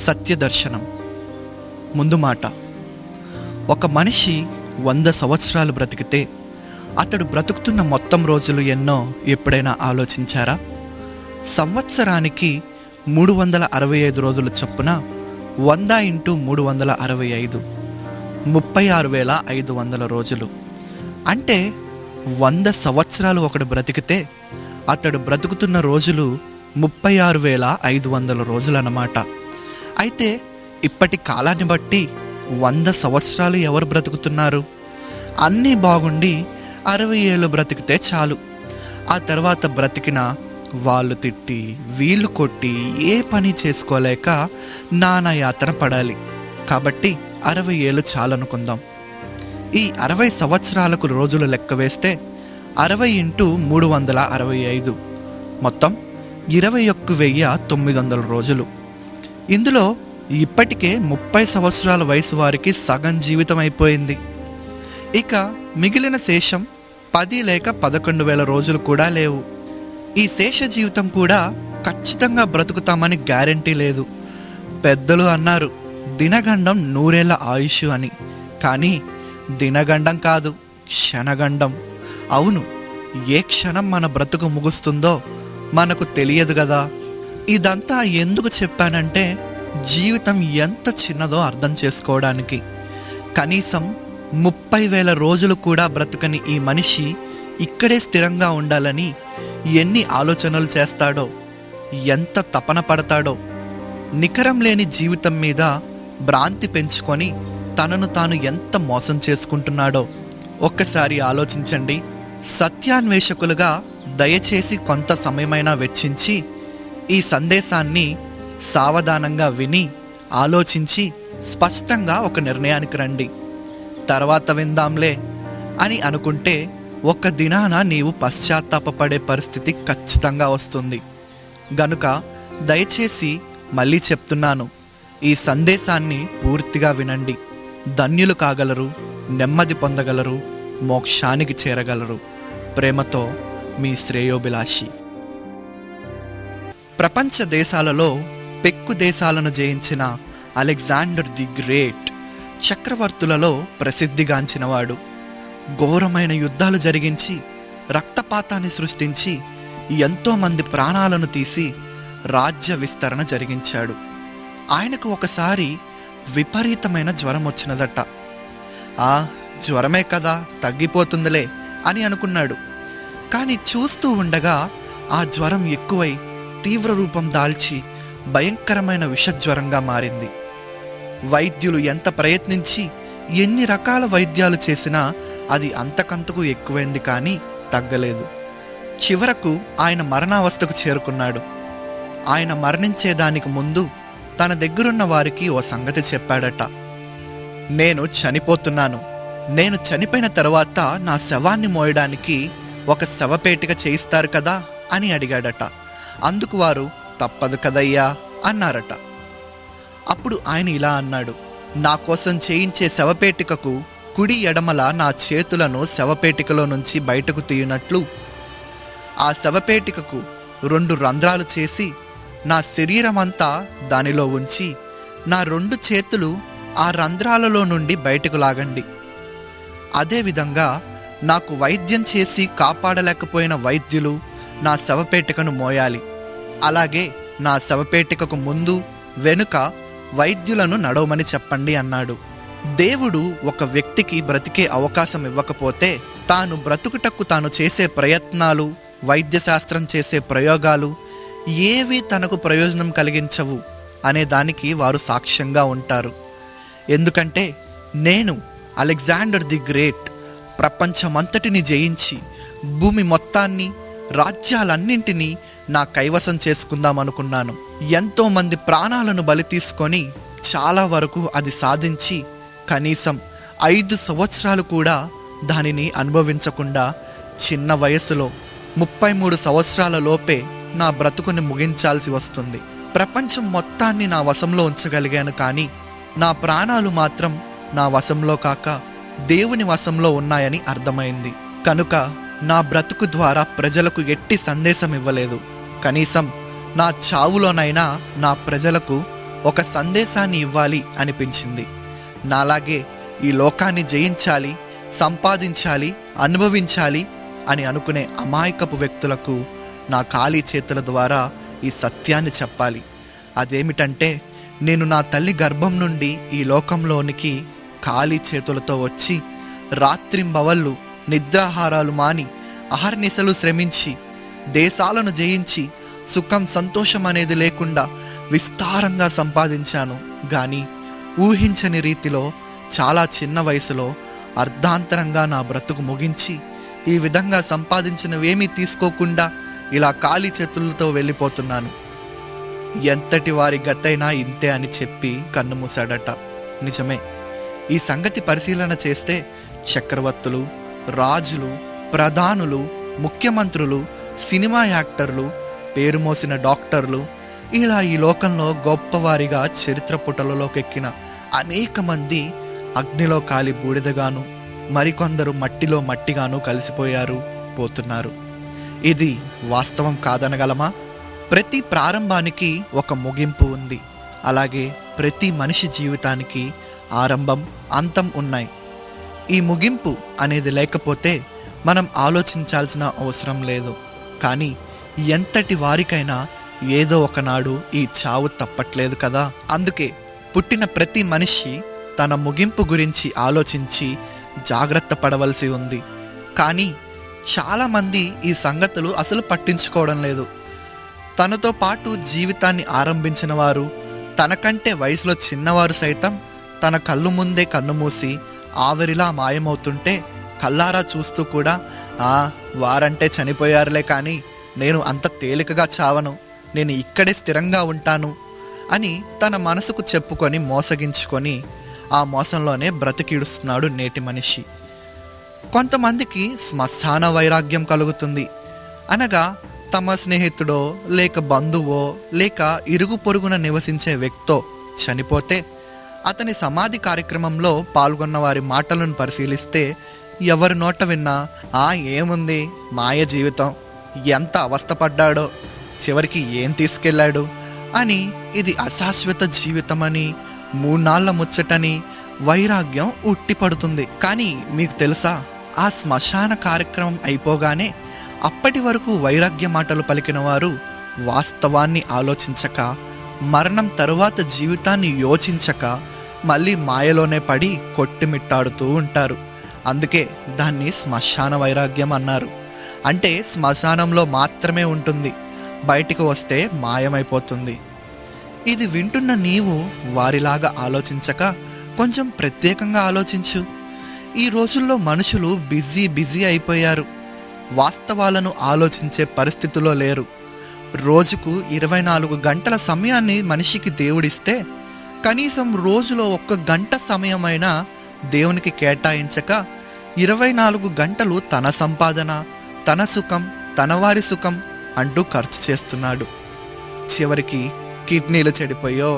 సత్యదర్శనం. ముందు మాట, ఒక మనిషి 100 సంవత్సరాలు బ్రతికితే అతడు బ్రతుకుతున్న మొత్తం రోజులు ఎన్నో ఎప్పుడైనా ఆలోచించారా? సంవత్సరానికి 365 రోజులు చొప్పున 100 × 365 36,500 రోజులు. అంటే 100 సంవత్సరాలు ఒకడు బ్రతికితే అతడు బ్రతుకుతున్న రోజులు 36,500 రోజులు అన్నమాట. అయితే ఇప్పటి కాలాన్ని బట్టి 100 సంవత్సరాలు ఎవరు బ్రతుకుతున్నారు? అన్నీ బాగుండి 60 ఏళ్ళు బ్రతికితే చాలు. ఆ తర్వాత బ్రతికిన వాళ్ళు తిట్టి వీళ్ళు కొట్టి ఏ పని చేసుకోలేక నానా యాతన పడాలి. కాబట్టి 60 ఏళ్ళు చాలనుకుందాం. ఈ 60 సంవత్సరాలకు రోజులు లెక్క వేస్తే 60 × 365 మొత్తం 21,900 రోజులు. ఇందులో ఇప్పటికే 30 సంవత్సరాల వయసు వారికి సగం జీవితం అయిపోయింది. ఇక మిగిలిన శేషం 10 లేక 11,000 రోజులు కూడా లేవు. ఈ శేష జీవితం కూడా ఖచ్చితంగా బ్రతుకుతామని గ్యారెంటీ లేదు. పెద్దలు అన్నారు దినగండం 100 ఏళ్ల ఆయుష్ అని. కానీ దినగండం కాదు, క్షణగండం. అవును, ఏ క్షణం మన బ్రతుకు ముగుస్తుందో మనకు తెలియదు కదా. ఇదంతా ఎందుకు చెప్పానంటే జీవితం ఎంత చిన్నదో అర్థం చేసుకోవడానికి. కనీసం 30,000 రోజులు కూడా బ్రతకని ఈ మనిషి ఇక్కడే స్థిరంగా ఉండాలని ఎన్ని ఆలోచనలు చేస్తాడో, ఎంత తపన పడతాడో. నికరం లేని జీవితం మీద భ్రాంతి పెంచుకొని తనను తాను ఎంత మోసం చేసుకుంటున్నాడో ఒక్కసారి ఆలోచించండి. సత్యాన్వేషకులుగా దయచేసి కొంత సమయమైనా వెచ్చించి ఈ సందేశాన్ని సావధానంగా విని ఆలోచించి స్పష్టంగా ఒక నిర్ణయానికి రండి. తర్వాత విందాంలే అని అనుకుంటే ఒక్క దినాన నీవు పశ్చాత్తాపపడే పరిస్థితి ఖచ్చితంగా వస్తుంది. గనుక దయచేసి మళ్ళీ చెప్తున్నాను, ఈ సందేశాన్ని పూర్తిగా వినండి. ధన్యులు కాగలరు, నెమ్మది పొందగలరు, మోక్షానికి చేరగలరు. ప్రేమతో మీ శ్రేయోభిలాషి. ప్రపంచ దేశాలలో పెక్కు దేశాలను జయించిన అలెగ్జాండర్ ది గ్రేట్ చక్రవర్తులలో ప్రసిద్ధిగాంచినవాడు. ఘోరమైన యుద్ధాలు జరిగించి రక్తపాతాన్ని సృష్టించి ఎంతోమంది ప్రాణాలను తీసి రాజ్య విస్తరణ జరిగించాడు. ఆయనకు ఒకసారి విపరీతమైన జ్వరం వచ్చినదట. జ్వరమే కదా, తగ్గిపోతుందిలే అని అనుకున్నాడు. కానీ చూస్తూ ఉండగా ఆ జ్వరం ఎక్కువై తీవ్ర రూపం దాల్చి భయంకరమైన విషజ్వరంగా మారింది. వైద్యులు ఎంత ప్రయత్నించి ఎన్ని రకాల వైద్యాలు చేసినా అది అంతకంతకు ఎక్కువైంది, కానీ తగ్గలేదు. చివరకు ఆయన మరణావస్థకు చేరుకున్నాడు. ఆయన మరణించేదానికి ముందు తన దగ్గరున్న వారికి ఓ సంగతి చెప్పాడట. నేను చనిపోతున్నాను. నేను చనిపోయిన తర్వాత నా శవాన్ని మోయడానికి ఒక శవపేటిక చేయిస్తారు కదా అని అడిగాడట. అందుకు వారు తప్పదు కదయ్యా అన్నారట. అప్పుడు ఆయన ఇలా అన్నాడు, నా కోసం చేయించే శవపేటికకు కుడి ఎడమల నా చేతులను శవపేటికలో నుంచి బయటకు తీయనట్లు ఆ శవపేటికకు 2 రంధ్రాలు చేసి నా శరీరమంతా దానిలో ఉంచి నా 2 చేతులు ఆ రంధ్రాలలో నుండి బయటకు లాగండి. అదేవిధంగా నాకు వైద్యం చేసి కాపాడలేకపోయిన వైద్యులు నా శవపేటికను మోయాలి. అలాగే నా శవపేటికకు ముందు వెనుక వైద్యులను నడవమని చెప్పండి అన్నాడు. దేవుడు ఒక వ్యక్తికి బ్రతికే అవకాశం ఇవ్వకపోతే తాను బ్రతుకుటకు తాను చేసే ప్రయత్నాలు, వైద్యశాస్త్రం చేసే ప్రయోగాలు ఏవి తనకు ప్రయోజనం కలిగించవు అనే దానికి వారు సాక్ష్యంగా ఉంటారు. ఎందుకంటే నేను అలెగ్జాండర్ ది గ్రేట్ ప్రపంచమంతటిని జయించి భూమి మొత్తాన్ని, రాజ్యాలన్నింటినీ నా కైవసం చేసుకుందామనుకున్నాను. ఎంతోమంది ప్రాణాలను బలి తీసుకొని చాలా వరకు అది సాధించి కనీసం 5 సంవత్సరాలు కూడా దానిని అనుభవించకుండా చిన్న వయసులో 33 సంవత్సరాల లోపే నా బ్రతుకుని ముగించాల్సి వస్తుంది. ప్రపంచం మొత్తాన్ని నా వశంలో ఉంచగలిగాను, కానీ నా ప్రాణాలు మాత్రం నా వశంలో కాక దేవుని వశంలో ఉన్నాయని అర్థమైంది. కనుక నా బ్రతుకు ద్వారా ప్రజలకు ఎట్టి సందేశం ఇవ్వలేదు. కనీసం నా చావులోనైనా నా ప్రజలకు ఒక సందేశాన్ని ఇవ్వాలి అనిపించింది. నాలాగే ఈ లోకాన్ని జయించాలి, సంపాదించాలి, అనుభవించాలి అని అనుకునే అమాయకపు వ్యక్తులకు నా ఖాళీ చేతుల ద్వారా ఈ సత్యాన్ని చెప్పాలి. అదేమిటంటే, నేను నా తల్లి గర్భం నుండి ఈ లోకంలోనికి ఖాళీ చేతులతో వచ్చి రాత్రింబవళ్ళు నిద్రాహారాలు మాని అహర్నిశలు శ్రమించి దేశాలను జయించి సుఖం సంతోషం అనేది లేకుండా విస్తారంగా సంపాదించాను. కానీ ఊహించని రీతిలో చాలా చిన్న వయసులో అర్ధాంతరంగా నా బ్రతుకు ముగించి ఈ విధంగా సంపాదించినవేమీ తీసుకోకుండా ఇలా ఖాళీ చేతులతో వెళ్ళిపోతున్నాను. ఎంతటి వారి గతైనా ఇంతే అని చెప్పి కన్ను మూశాడట. నిజమే. ఈ సంగతి పరిశీలన చేస్తే చక్రవర్తులు, రాజులు, ప్రధానులు, ముఖ్యమంత్రులు, సినిమా యాక్టర్లు, పేరు మోసిన డాక్టర్లు, ఇలా ఈ లోకంలో గొప్పవారిగా చరిత్ర పుటలలోకెక్కిన అనేక మంది అగ్నిలో కాలి బూడిదగాను, మరికొందరు మట్టిలో మట్టిగాను కలిసిపోయారు, పోతున్నారు. ఇది వాస్తవం కాదనగలమా? ప్రతి ప్రారంభానికి ఒక ముగింపు ఉంది. అలాగే ప్రతి మనిషి జీవితానికి ఆరంభం, అంతం ఉన్నాయి. ఈ ముగింపు అనేది లేకపోతే మనం ఆలోచించాల్సిన అవసరం లేదు. కానీ ఎంతటి వారికైనా ఏదో ఒకనాడు ఈ చావు తప్పట్లేదు కదా. అందుకే పుట్టిన ప్రతి మనిషి తన ముగింపు గురించి ఆలోచించి జాగ్రత్త పడవలసి ఉంది. కానీ చాలామంది ఈ సంగతులు అసలు పట్టించుకోవడం లేదు. తనతో పాటు జీవితాన్ని ఆరంభించిన వారు, తనకంటే వయసులో చిన్నవారు సైతం తన కళ్ళు ముందే కన్నుమూసి ఆవిరిలా మాయమవుతుంటే కల్లారా చూస్తూ కూడా వారంటే చనిపోయారులే, కానీ నేను అంత తేలికగా చావను, నేను ఇక్కడే స్థిరంగా ఉంటాను అని తన మనసుకు చెప్పుకొని మోసగించుకొని ఆ మోసంలోనే బ్రతికిడుస్తున్నాడు నేటి మనిషి. కొంతమందికి శ్మశాన వైరాగ్యం కలుగుతుంది. అనగా తమ స్నేహితుడో లేక బంధువో లేక ఇరుగు పొరుగున నివసించే వ్యక్తో చనిపోతే అతని సమాధి కార్యక్రమంలో పాల్గొన్న వారి మాటలను పరిశీలిస్తే ఎవరి నోట విన్నా ఏముంది, మాయ జీవితం, ఎంత అవస్థపడ్డాడో, చివరికి ఏం తీసుకెళ్ళాడు అని, ఇది అశాశ్వత జీవితమని, మూనాళ్ల ముచ్చటని వైరాగ్యం ఉట్టిపడుతుంది. కానీ మీకు తెలుసా, ఆ శ్మశాన కార్యక్రమం అయిపోగానే అప్పటి వరకు వైరాగ్య మాటలు పలికిన వారు వాస్తవాన్ని ఆలోచించక, మరణం తరువాత జీవితాన్ని యోచించక మళ్ళీ మాయలోనే పడి కొట్టుమిట్టాడుతూ ఉంటారు. అందుకే దాన్ని శ్మశాన వైరాగ్యం అన్నారు. అంటే శ్మశానంలో మాత్రమే ఉంటుంది, బయటికి వస్తే మాయమైపోతుంది. ఇది వింటున్న నీవు వారిలాగా ఆలోచించక కొంచెం ప్రత్యేకంగా ఆలోచించు. ఈ రోజుల్లో మనుషులు బిజీ అయిపోయారు. వాస్తవాలను ఆలోచించే పరిస్థితిలో లేరు. రోజుకు 24 గంటల సమయాన్ని మనిషికి దేవుడిస్తే కనీసం రోజులో 1 గంట సమయమైనా దేవునికి కేటాయించక 24 గంటలు తన సంపాదన, తన సుఖం, తన వారి సుఖం అంటూ ఖర్చు చేస్తున్నాడు. చివరికి కిడ్నీలు చెడిపోయో,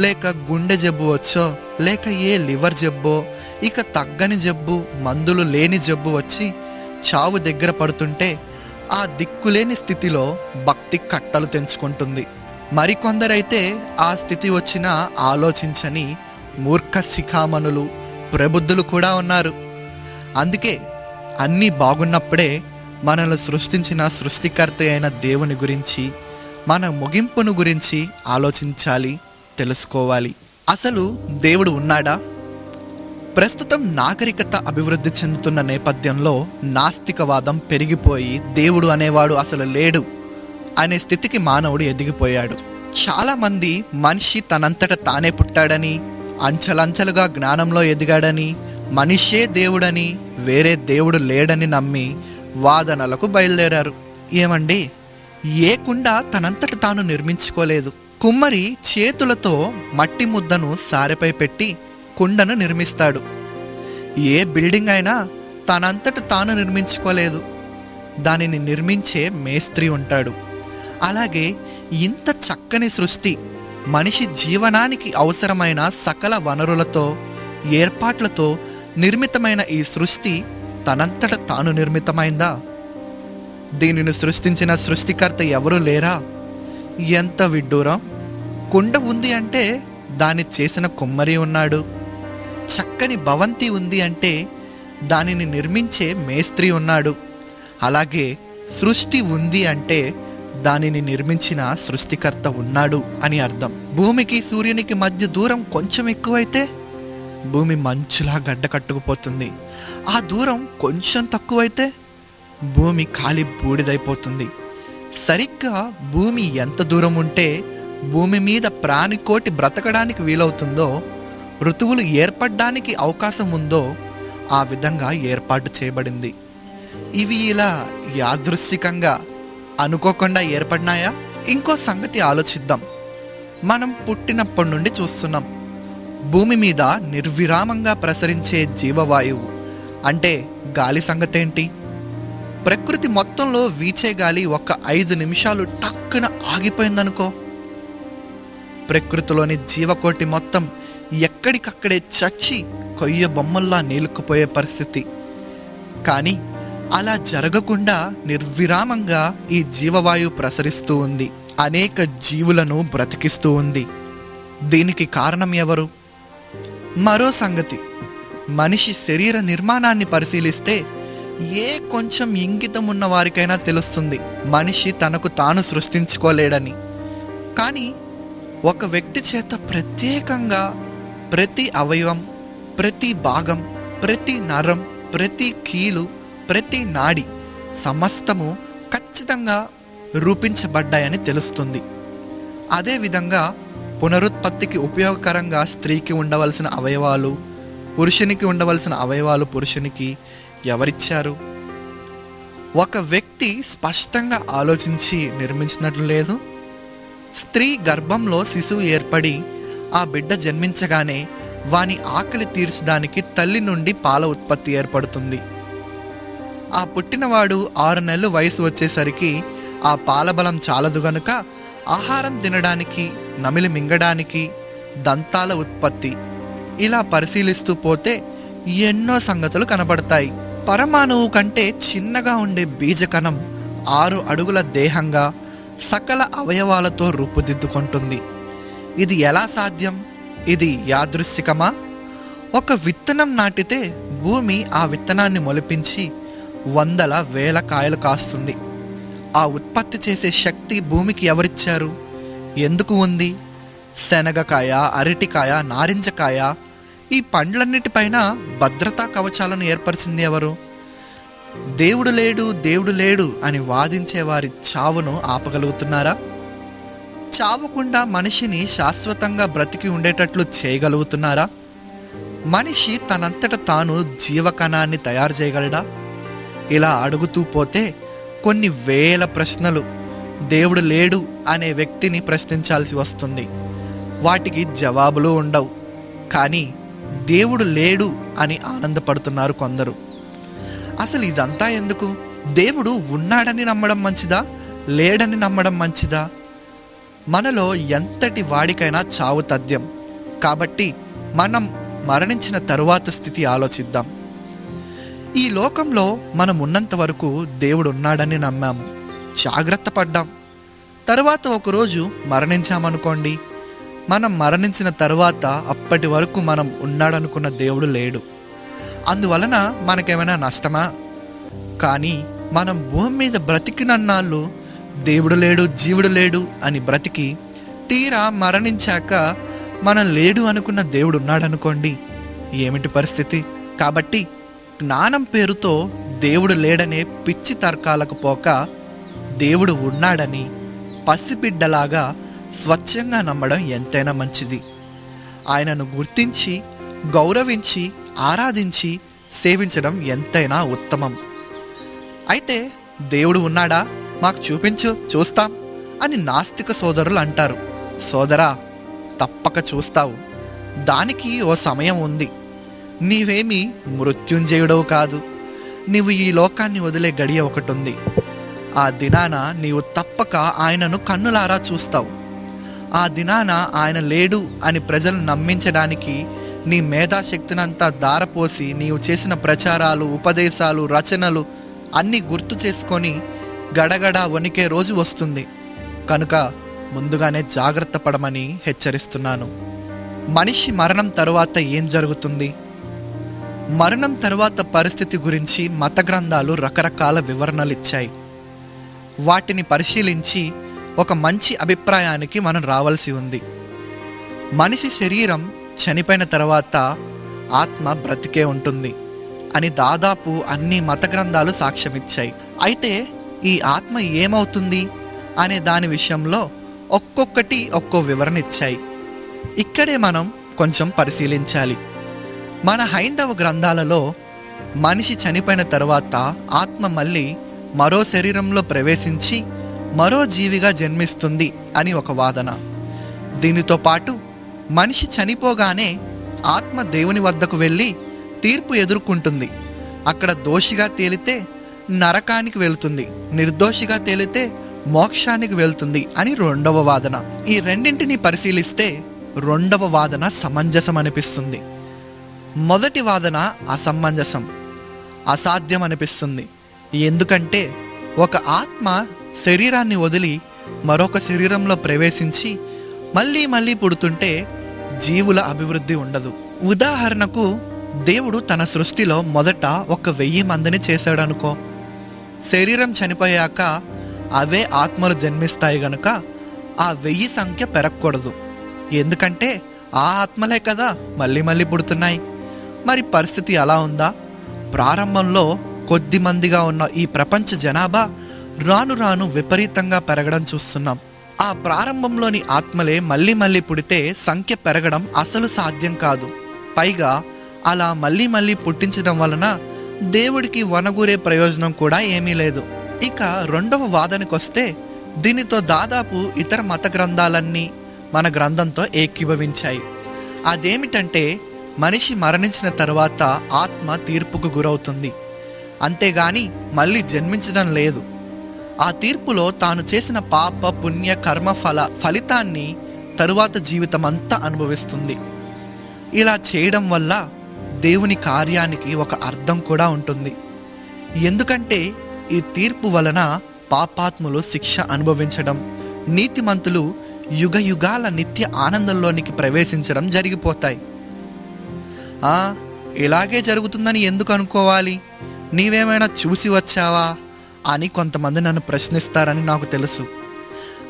లేక గుండె జబ్బు వచ్చో, లేక లివర్ జబ్బో, ఇక తగ్గని జబ్బు, మందులు లేని జబ్బు వచ్చి చావు దగ్గర పడుతుంటే ఆ దిక్కులేని స్థితిలో భక్తి కట్టలు తెంచుకుంటుంది. మరికొందరైతే ఆ స్థితి వచ్చినా ఆలోచించని మూర్ఖ శిఖామణులు, ప్రబుద్ధులు కూడా ఉన్నారు. అందుకే అన్నీ బాగున్నప్పుడే మనల్ని సృష్టించిన సృష్టికర్త అయిన దేవుని గురించి, మన ముగింపును గురించి ఆలోచించాలి, తెలుసుకోవాలి. అసలు దేవుడు ఉన్నాడా? ప్రస్తుతం నాగరికత అభివృద్ధి చెందుతున్న నేపథ్యంలో నాస్తికవాదం పెరిగిపోయి దేవుడు అనేవాడు అసలు లేడు అనే స్థితికి మానవుడు ఎదిగిపోయాడు. చాలామంది మనిషి తనంతట తానే పుట్టాడని, అంచెలంచెలుగా జ్ఞానంలో ఎదిగాడని, మనిషే దేవుడని, వేరే దేవుడు లేడని నమ్మి వాదనలకు బయలుదేరారు. ఏమండి, ఏ కుండ తనంతట తాను నిర్మించుకోలేదు. కుమ్మరి చేతులతో మట్టి ముద్దను సారెపై పెట్టి కుండను నిర్మిస్తాడు. ఏ బిల్డింగ్ అయినా తనంతట తాను నిర్మించుకోలేదు. దానిని నిర్మించే మేస్త్రి ఉంటాడు. అలాగే ఇంత చక్కని సృష్టి, మనిషి జీవనానికి అవసరమైన సకల వనరులతో, ఏర్పాట్లతో నిర్మితమైన ఈ సృష్టి తనంతట తాను నిర్మితమైందా? దీనిని సృష్టించిన సృష్టికర్త ఎవరూ లేరా? ఎంత విడ్డూరం! కుండ ఉంది అంటే దాన్ని చేసిన కుమ్మరి ఉన్నాడు. చక్కని భవంతి ఉంది అంటే దానిని నిర్మించే మేస్త్రి ఉన్నాడు. అలాగే సృష్టి ఉంది అంటే దానిని నిర్మించిన సృష్టికర్త ఉన్నాడు అని అర్థం. భూమికి సూర్యునికి మధ్య దూరం కొంచెం ఎక్కువైతే భూమి మంచులా గడ్డ కట్టుకుపోతుంది. ఆ దూరం కొంచెం తక్కువైతే భూమి కాలి బూడిదైపోతుంది. సరిగ్గా భూమి ఎంత దూరం ఉంటే భూమి మీద ప్రాణికోటి బ్రతకడానికి వీలవుతుందో, ఋతువులు ఏర్పడడానికి అవకాశం ఉందో ఆ విధంగా ఏర్పాటు చేయబడింది. ఇవి ఇలా యాదృశ్చికంగా అనుకోకుండా ఏర్పడినాయా? ఇంకో సంగతి ఆలోచిద్దాం. మనం పుట్టినప్పటి నుండి చూస్తున్నాం, భూమి మీద నిర్విరామంగా ప్రసరించే జీవవాయువు అంటే గాలి సంగతేంటి? ప్రకృతి మొత్తంలో వీచే గాలి ఒక 5 నిమిషాలు టక్కున ఆగిపోయిందనుకో, ప్రకృతిలోని జీవకోటి మొత్తం ఎక్కడికక్కడే చచ్చి కొయ్య బొమ్మల్లా నీలుకుపోయే పరిస్థితి. కానీ అలా జరగకుండా నిర్విరామంగా ఈ జీవవాయువు ప్రసరిస్తూ ఉంది, అనేక జీవులను బ్రతికిస్తూ ఉంది. దీనికి కారణం ఎవరు? మరో సంగతి, మనిషి శరీర నిర్మాణాన్ని పరిశీలిస్తే ఏ కొంచెం ఇంగితం ఉన్న వారికైనా తెలుస్తుంది మనిషి తనకు తాను సృష్టించుకోలేడని. కానీ ఒక వ్యక్తి చేత ప్రత్యేకంగా ప్రతి అవయవం, ప్రతి భాగం, ప్రతి నరం, ప్రతి కీలు, ప్రతి నాడి సమస్తము ఖచ్చితంగా రూపించబడ్డాయని తెలుస్తుంది. అదేవిధంగా పునరుత్పత్తికి ఉపయోగకరంగా స్త్రీకి ఉండవలసిన అవయవాలు, పురుషునికి ఉండవలసిన అవయవాలు పురుషునికి ఎవరిచ్చారు? ఒక వ్యక్తి స్పష్టంగా ఆలోచించి నిర్మించినట్లు లేదు. స్త్రీ గర్భంలో శిశువు ఏర్పడి ఆ బిడ్డ జన్మించగానే వాని ఆకలి తీర్చడానికి తల్లి నుండి పాల ఉత్పత్తి ఏర్పడుతుంది. ఆ పుట్టినవాడు 6 నెలలు వయసు వచ్చేసరికి ఆ పాల బలం చాలదు గనుక ఆహారం తినడానికి, నమిలి మింగడానికి, దంతాల ఉత్పత్తి, ఇలా పరిశీలిస్తూ పోతే ఎన్నో సంగతులు కనబడతాయి. పరమాణువు కంటే చిన్నగా ఉండే బీజకణం 6 అడుగుల దేహంగా సకల అవయవాలతో రూపుదిద్దుకుంటుంది. ఇది ఎలా సాధ్యం? ఇది యాదృశ్చికమా? ఒక విత్తనం నాటితే భూమి ఆ విత్తనాన్ని మొలిపించి 100,000 కాయలు కాస్తుంది. ఆ ఉత్పత్తి చేసే శక్తి భూమికి ఎవరిచ్చారు? ఎందుకు ఉంది? శనగకాయ, అరటికాయ, నారింజకాయ, ఈ పండ్లన్నిటిపైన భద్రతా కవచాలను ఏర్పరిచింది ఎవరు? దేవుడు లేడు, దేవుడు లేడు అని వాదించే వారి చావును ఆపగలుగుతున్నారా? చావకుండా మనిషిని శాశ్వతంగా బ్రతికి ఉండేటట్లు చేయగలుగుతున్నారా? మనిషి తనంతట తాను జీవకణాన్ని తయారు చేయగలడా? ఇలా అడుగుతూ పోతే కొన్ని వేల ప్రశ్నలు దేవుడు లేడు అనే వ్యక్తిని ప్రశ్నించాల్సి వస్తుంది. వాటికి జవాబులు ఉండవు. కానీ దేవుడు లేడు అని ఆనందపడుతున్నారు కొందరు. అసలు ఇదంతా ఎందుకు? దేవుడు ఉన్నాడని నమ్మడం మంచిదా, లేడని నమ్మడం మంచిదా? మనలో ఎంతటి వాడికైనా చావు తథ్యం. కాబట్టి మనం మరణించిన తరువాత స్థితి ఆలోచిద్దాం. ఈ లోకంలో మనం ఉన్నంత వరకు దేవుడు ఉన్నాడని నమ్మాము, జాగ్రత్త పడ్డాం. తరువాత ఒకరోజు మరణించామనుకోండి, మనం మరణించిన తరువాత అప్పటి వరకు మనం ఉన్నాడనుకున్న దేవుడు లేడు. అందువలన మనకేమైనా నష్టమా? కానీ మనం భూమి మీద బ్రతికినన్నాళ్ళు దేవుడు లేడు, జీవుడు లేడు అని బ్రతికి తీరా మరణించాక మనం లేడు అనుకున్న దేవుడు ఉన్నాడనుకోండి, ఏమిటి పరిస్థితి? కాబట్టి జ్ఞానం పేరుతో దేవుడు లేడనే పిచ్చి తర్కాలకు పోక దేవుడు ఉన్నాడని పసిబిడ్డలాగా స్వచ్ఛంగా నమ్మడం ఎంతైనా మంచిది. ఆయనను గుర్తించి, గౌరవించి, ఆరాధించి సేవించడం ఎంతైనా ఉత్తమం. అయితే దేవుడు ఉన్నాడా, మాకు చూపించు, చూస్తాం అని నాస్తిక సోదరులు అంటారు. సోదరా, తప్పక చూస్తావు. దానికి ఓ సమయం ఉంది. నీవేమీ మృత్యుంజయుడవు కాదు. నీవు ఈ లోకాన్ని వదిలే గడియ ఒకటి ఉంది. ఆ దినాన నీవు తప్పక ఆయనను కన్నులారా చూస్తావు. ఆ దినాన ఆయన లేడు అని ప్రజలు నమ్మించడానికి నీ మేధాశక్తినంతా దారపోసి నీవు చేసిన ప్రచారాలు, ఉపదేశాలు, రచనలు అన్నీ గుర్తు చేసుకొని గడగడ వణికే రోజు వస్తుంది. కనుక ముందుగానే జాగ్రత్త పడమని హెచ్చరిస్తున్నాను. మనిషి మరణం తరువాత ఏం జరుగుతుంది? మరణం తరువాత పరిస్థితి గురించి మత గ్రంథాలు రకరకాల వివరణలు ఇచ్చాయి. వాటిని పరిశీలించి ఒక మంచి అభిప్రాయానికి మనం రావాల్సి ఉంది. మనిషి శరీరం చనిపోయిన తర్వాత ఆత్మ బ్రతికే ఉంటుంది అని దాదాపు అన్ని మత గ్రంథాలు సాక్ష్యమిచ్చాయి. అయితే ఈ ఆత్మ ఏమవుతుంది అనే దాని విషయంలో ఒక్కొక్కటి ఒక్కో వివరణ ఇచ్చాయి. ఇక్కడే మనం కొంచెం పరిశీలించాలి. మన హైందవ గ్రంథాలలో మనిషి చనిపోయిన తర్వాత ఆత్మ మళ్ళీ మరో శరీరంలో ప్రవేశించి మరో జీవిగా జన్మిస్తుంది అని ఒక వాదన. దీనితో పాటు మనిషి చనిపోగానే ఆత్మ దేవుని వద్దకు వెళ్ళి తీర్పు ఎదుర్కొంటుంది. అక్కడ దోషిగా తేలితే నరకానికి వెళుతుంది, నిర్దోషిగా తేలితే మోక్షానికి వెళ్తుంది అని రెండవ వాదన. ఈ రెండింటిని పరిశీలిస్తే రెండవ వాదన సమంజసం అనిపిస్తుంది. మొదటి వాదన అసమంజసం, అసాధ్యం అనిపిస్తుంది. ఎందుకంటే ఒక ఆత్మ శరీరాన్ని వదిలి మరొక శరీరంలో ప్రవేశించి మళ్ళీ మళ్ళీ పుడుతుంటే జీవుల అభివృద్ధి ఉండదు. ఉదాహరణకు దేవుడు తన సృష్టిలో మొదట 1000 మందిని చేశాడనుకో. శరీరం చనిపోయాక అవే ఆత్మలు జన్మిస్తాయి గనుక ఆ 1000 సంఖ్య పెరగకూడదు. ఎందుకంటే ఆ ఆత్మలే కదా మళ్ళీ మళ్ళీ పుడుతున్నాయి. మరి పరిస్థితి అలా ఉందా? ప్రారంభంలో కొద్ది మందిగా ఉన్న ఈ ప్రపంచ జనాభా రాను రాను విపరీతంగా పెరగడం చూస్తున్నాం. ఆ ప్రారంభంలోని ఆత్మలే మళ్ళీ మళ్ళీ పుడితే సంఖ్య పెరగడం అసలు సాధ్యం కాదు. పైగా అలా మళ్ళీ మళ్ళీ పుట్టించడం వలన దేవుడికి వనగూరే ప్రయోజనం కూడా ఏమీ లేదు. ఇక రెండవ వాదనకొస్తే దీనితో దాదాపు ఇతర మత గ్రంథాలన్నీ మన గ్రంథంతో ఏకీభవించాయి. అదేమిటంటే మనిషి మరణించిన తర్వాత ఆత్మ తీర్పుకు గురవుతుంది, అంతేగాని మళ్ళీ జన్మించడం లేదు. ఆ తీర్పులో తాను చేసిన పాప పుణ్య కర్మ ఫలితాన్ని తరువాత జీవితమంతా అనుభవిస్తుంది. ఇలా చేయడం వల్ల దేవుని కార్యానికి ఒక అర్థం కూడా ఉంటుంది. ఎందుకంటే ఈ తీర్పు వలన పాపాత్ములు శిక్ష అనుభవించడం, నీతిమంతులు యుగ యుగాల నిత్య ఆనందంలోనికి ప్రవేశించడం జరిగిపోతాయి. ఇలాగే జరుగుతుందని ఎందుకు అనుకోవాలి? నీవేమైనా చూసి వచ్చావా అని కొంతమంది నన్ను ప్రశ్నిస్తారని నాకు తెలుసు.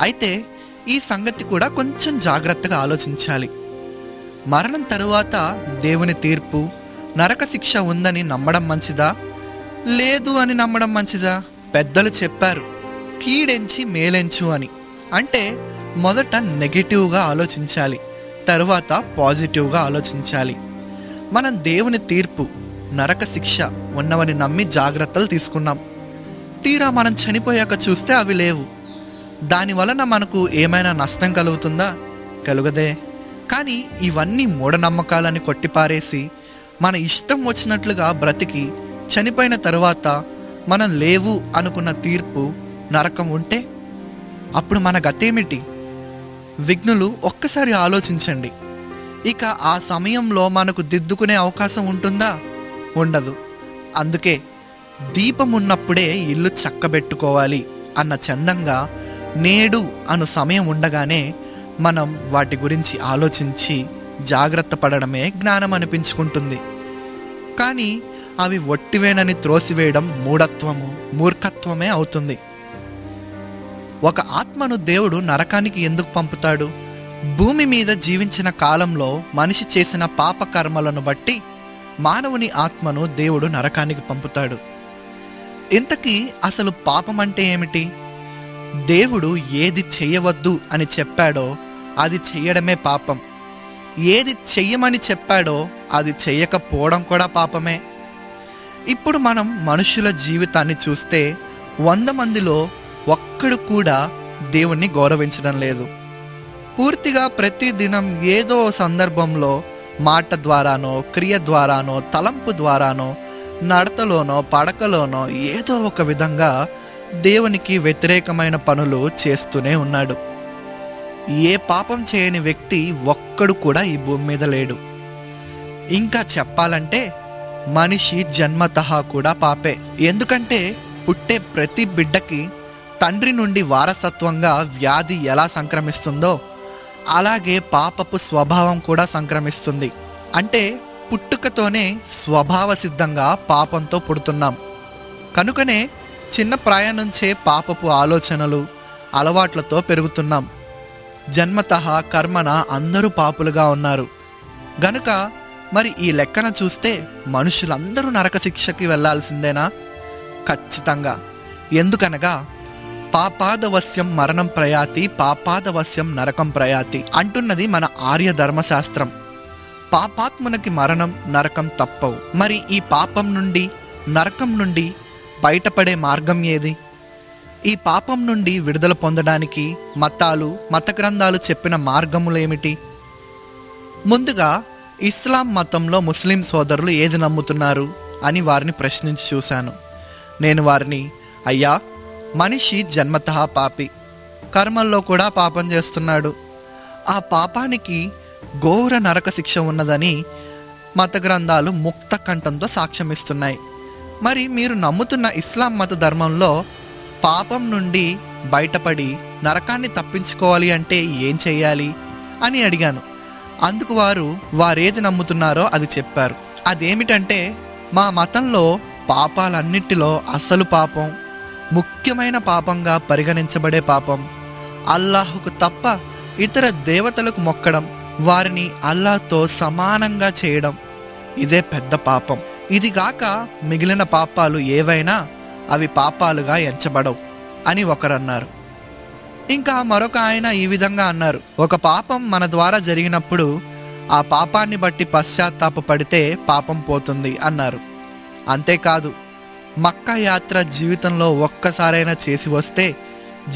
అయితే ఈ సంగతి కూడా కొంచెం జాగ్రత్తగా ఆలోచించాలి. మరణం తరువాత దేవుని తీర్పు, నరక శిక్ష ఉందని నమ్మడం మంచిదా, లేదు అని నమ్మడం మంచిదా? పెద్దలు చెప్పారు, కీడెంచి మేలెంచు అని. అంటే మొదట నెగిటివ్గా ఆలోచించాలి, తరువాత పాజిటివ్గా ఆలోచించాలి. మనం దేవుని తీర్పు, నరక శిక్ష ఉన్నవని నమ్మి జాగ్రత్తలు తీసుకున్నాం. తీరా మనం చనిపోయాక చూస్తే అవి లేవు. దాని వలన మనకు ఏమైనా నష్టం కలుగుతుందా? కలుగదే. కానీ ఇవన్నీ మూఢనమ్మకాలని కొట్టిపారేసి మన ఇష్టం వచ్చినట్లుగా బ్రతికి చనిపోయిన తరువాత మనం లేవు అనుకున్న తీర్పు, నరకం ఉంటే అప్పుడు మన గతేమిటి? విఘ్నులు ఒక్కసారి ఆలోచించండి. ఇక ఆ సమయంలో మనకు దిద్దుకునే అవకాశం ఉంటుందా? ఉండదు. అందుకే దీపం ఉన్నప్పుడే ఇల్లు చక్కబెట్టుకోవాలి అన్న చందంగా నేడు అను సమయం ఉండగానే మనం వాటి గురించి ఆలోచించి జాగ్రత్త పడడమే జ్ఞానం అనిపించుకుంటుంది. కానీ అవి ఒట్టివేనని త్రోసివేయడం మూర్ఖత్వమే అవుతుంది. ఒక ఆత్మను దేవుడు నరకానికి ఎందుకు పంపుతాడు? భూమి మీద జీవించిన కాలంలో మనిషి చేసిన పాప కర్మలను బట్టి మానవుని ఆత్మను దేవుడు నరకానికి పంపుతాడు. ఇంతకీ అసలు పాపం అంటే ఏమిటి? దేవుడు ఏది చెయ్యవద్దు అని చెప్పాడో అది చెయ్యడమే పాపం. ఏది చెయ్యమని చెప్పాడో అది చెయ్యకపోవడం కూడా పాపమే. ఇప్పుడు మనం మనుషుల జీవితాన్ని చూస్తే 100 మందిలో ఒక్కడు కూడా దేవుణ్ణి గౌరవించడం లేదు. పూర్తిగా ప్రతి దినం ఏదో సందర్భంలో మాట ద్వారానో, క్రియ ద్వారానో, తలంపు ద్వారానో, నడతలోనో, పడకలోనో ఏదో ఒక విధంగా దేవునికి వ్యతిరేకమైన పనులు చేస్తూనే ఉన్నాడు. ఏ పాపం చేయని వ్యక్తి ఒక్కడు కూడా ఈ భూమి మీద లేడు. ఇంకా చెప్పాలంటే మనిషి జన్మతహా కూడా పాపే. ఎందుకంటే పుట్టే ప్రతి బిడ్డకి తండ్రి నుండి వారసత్వంగా వ్యాధి ఎలా సంక్రమిస్తుందో అలాగే పాపపు స్వభావం కూడా సంక్రమిస్తుంది. అంటే పుట్టుకతోనే స్వభావ సిద్ధంగా పాపంతో పుడుతున్నాం. కనుకనే చిన్న ప్రాయం నుంచే పాపపు ఆలోచనలు అలవాట్లతో పెరుగుతున్నాం. జన్మతః కర్మన అందరూ పాపులుగా ఉన్నారు గనుక మరి ఈ లెక్కన చూస్తే మనుషులందరూ నరక శిక్షకి వెళ్లాల్సిందేనా? ఖచ్చితంగా. ఎందుకనగా పాపాదవశ్యం మరణం ప్రయాతి, పాపాదవశ్యం నరకం ప్రయాతి అంటున్నది మన ఆర్య ధర్మశాస్త్రం. పాపాత్మునకి మరణం నరకం తప్పవు. మరి ఈ పాపం నుండి నరకం నుండి బయటపడే మార్గం ఏది? ఈ పాపం నుండి విడుదల పొందడానికి మతాలు మత గ్రంథాలు చెప్పిన మార్గములేమిటి? ముందుగా ఇస్లాం మతంలో ముస్లిం సోదరులు ఏది నమ్ముతున్నారు అని వారిని ప్రశ్నించి చూశాను. నేను వారిని, అయ్యా, మనిషి జన్మతః పాపి, కర్మల్లో కూడా పాపం చేస్తున్నాడు, ఆ పాపానికి ఘోర నరక శిక్ష ఉన్నదని మత గ్రంథాలు ముక్త కంఠంతో సాక్ష్యమిస్తున్నాయి. మరి మీరు నమ్ముతున్న ఇస్లాం మత ధర్మంలో పాపం నుండి బయటపడి నరకాన్ని తప్పించుకోవాలి అంటే ఏం చెయ్యాలి అని అడిగాను. అందుకు వారేది నమ్ముతున్నారో అది చెప్పారు. అదేమిటంటే, మా మతంలో పాపాలన్నిటిలో అసలు పాపం, ముఖ్యమైన పాపంగా పరిగణించబడే పాపం అల్లాహుకు తప్ప ఇతర దేవతలకు మొక్కడం, వారిని అల్లాహ్తో సమానంగా చేయడం. ఇదే పెద్ద పాపం. ఇది కాక మిగిలిన పాపాలు ఏవైనా అవి పాపాలుగా ఎంచబడవు అని ఒకరన్నారు. ఇంకా మరొక ఆయన ఈ విధంగా అన్నారు, ఒక పాపం మన ద్వారా జరిగినప్పుడు ఆ పాపాన్ని బట్టి పశ్చాత్తాపపడితే పాపం పోతుంది అన్నారు. అంతేకాదు, మక్కా యాత్ర జీవితంలో ఒక్కసారైనా చేసి వస్తే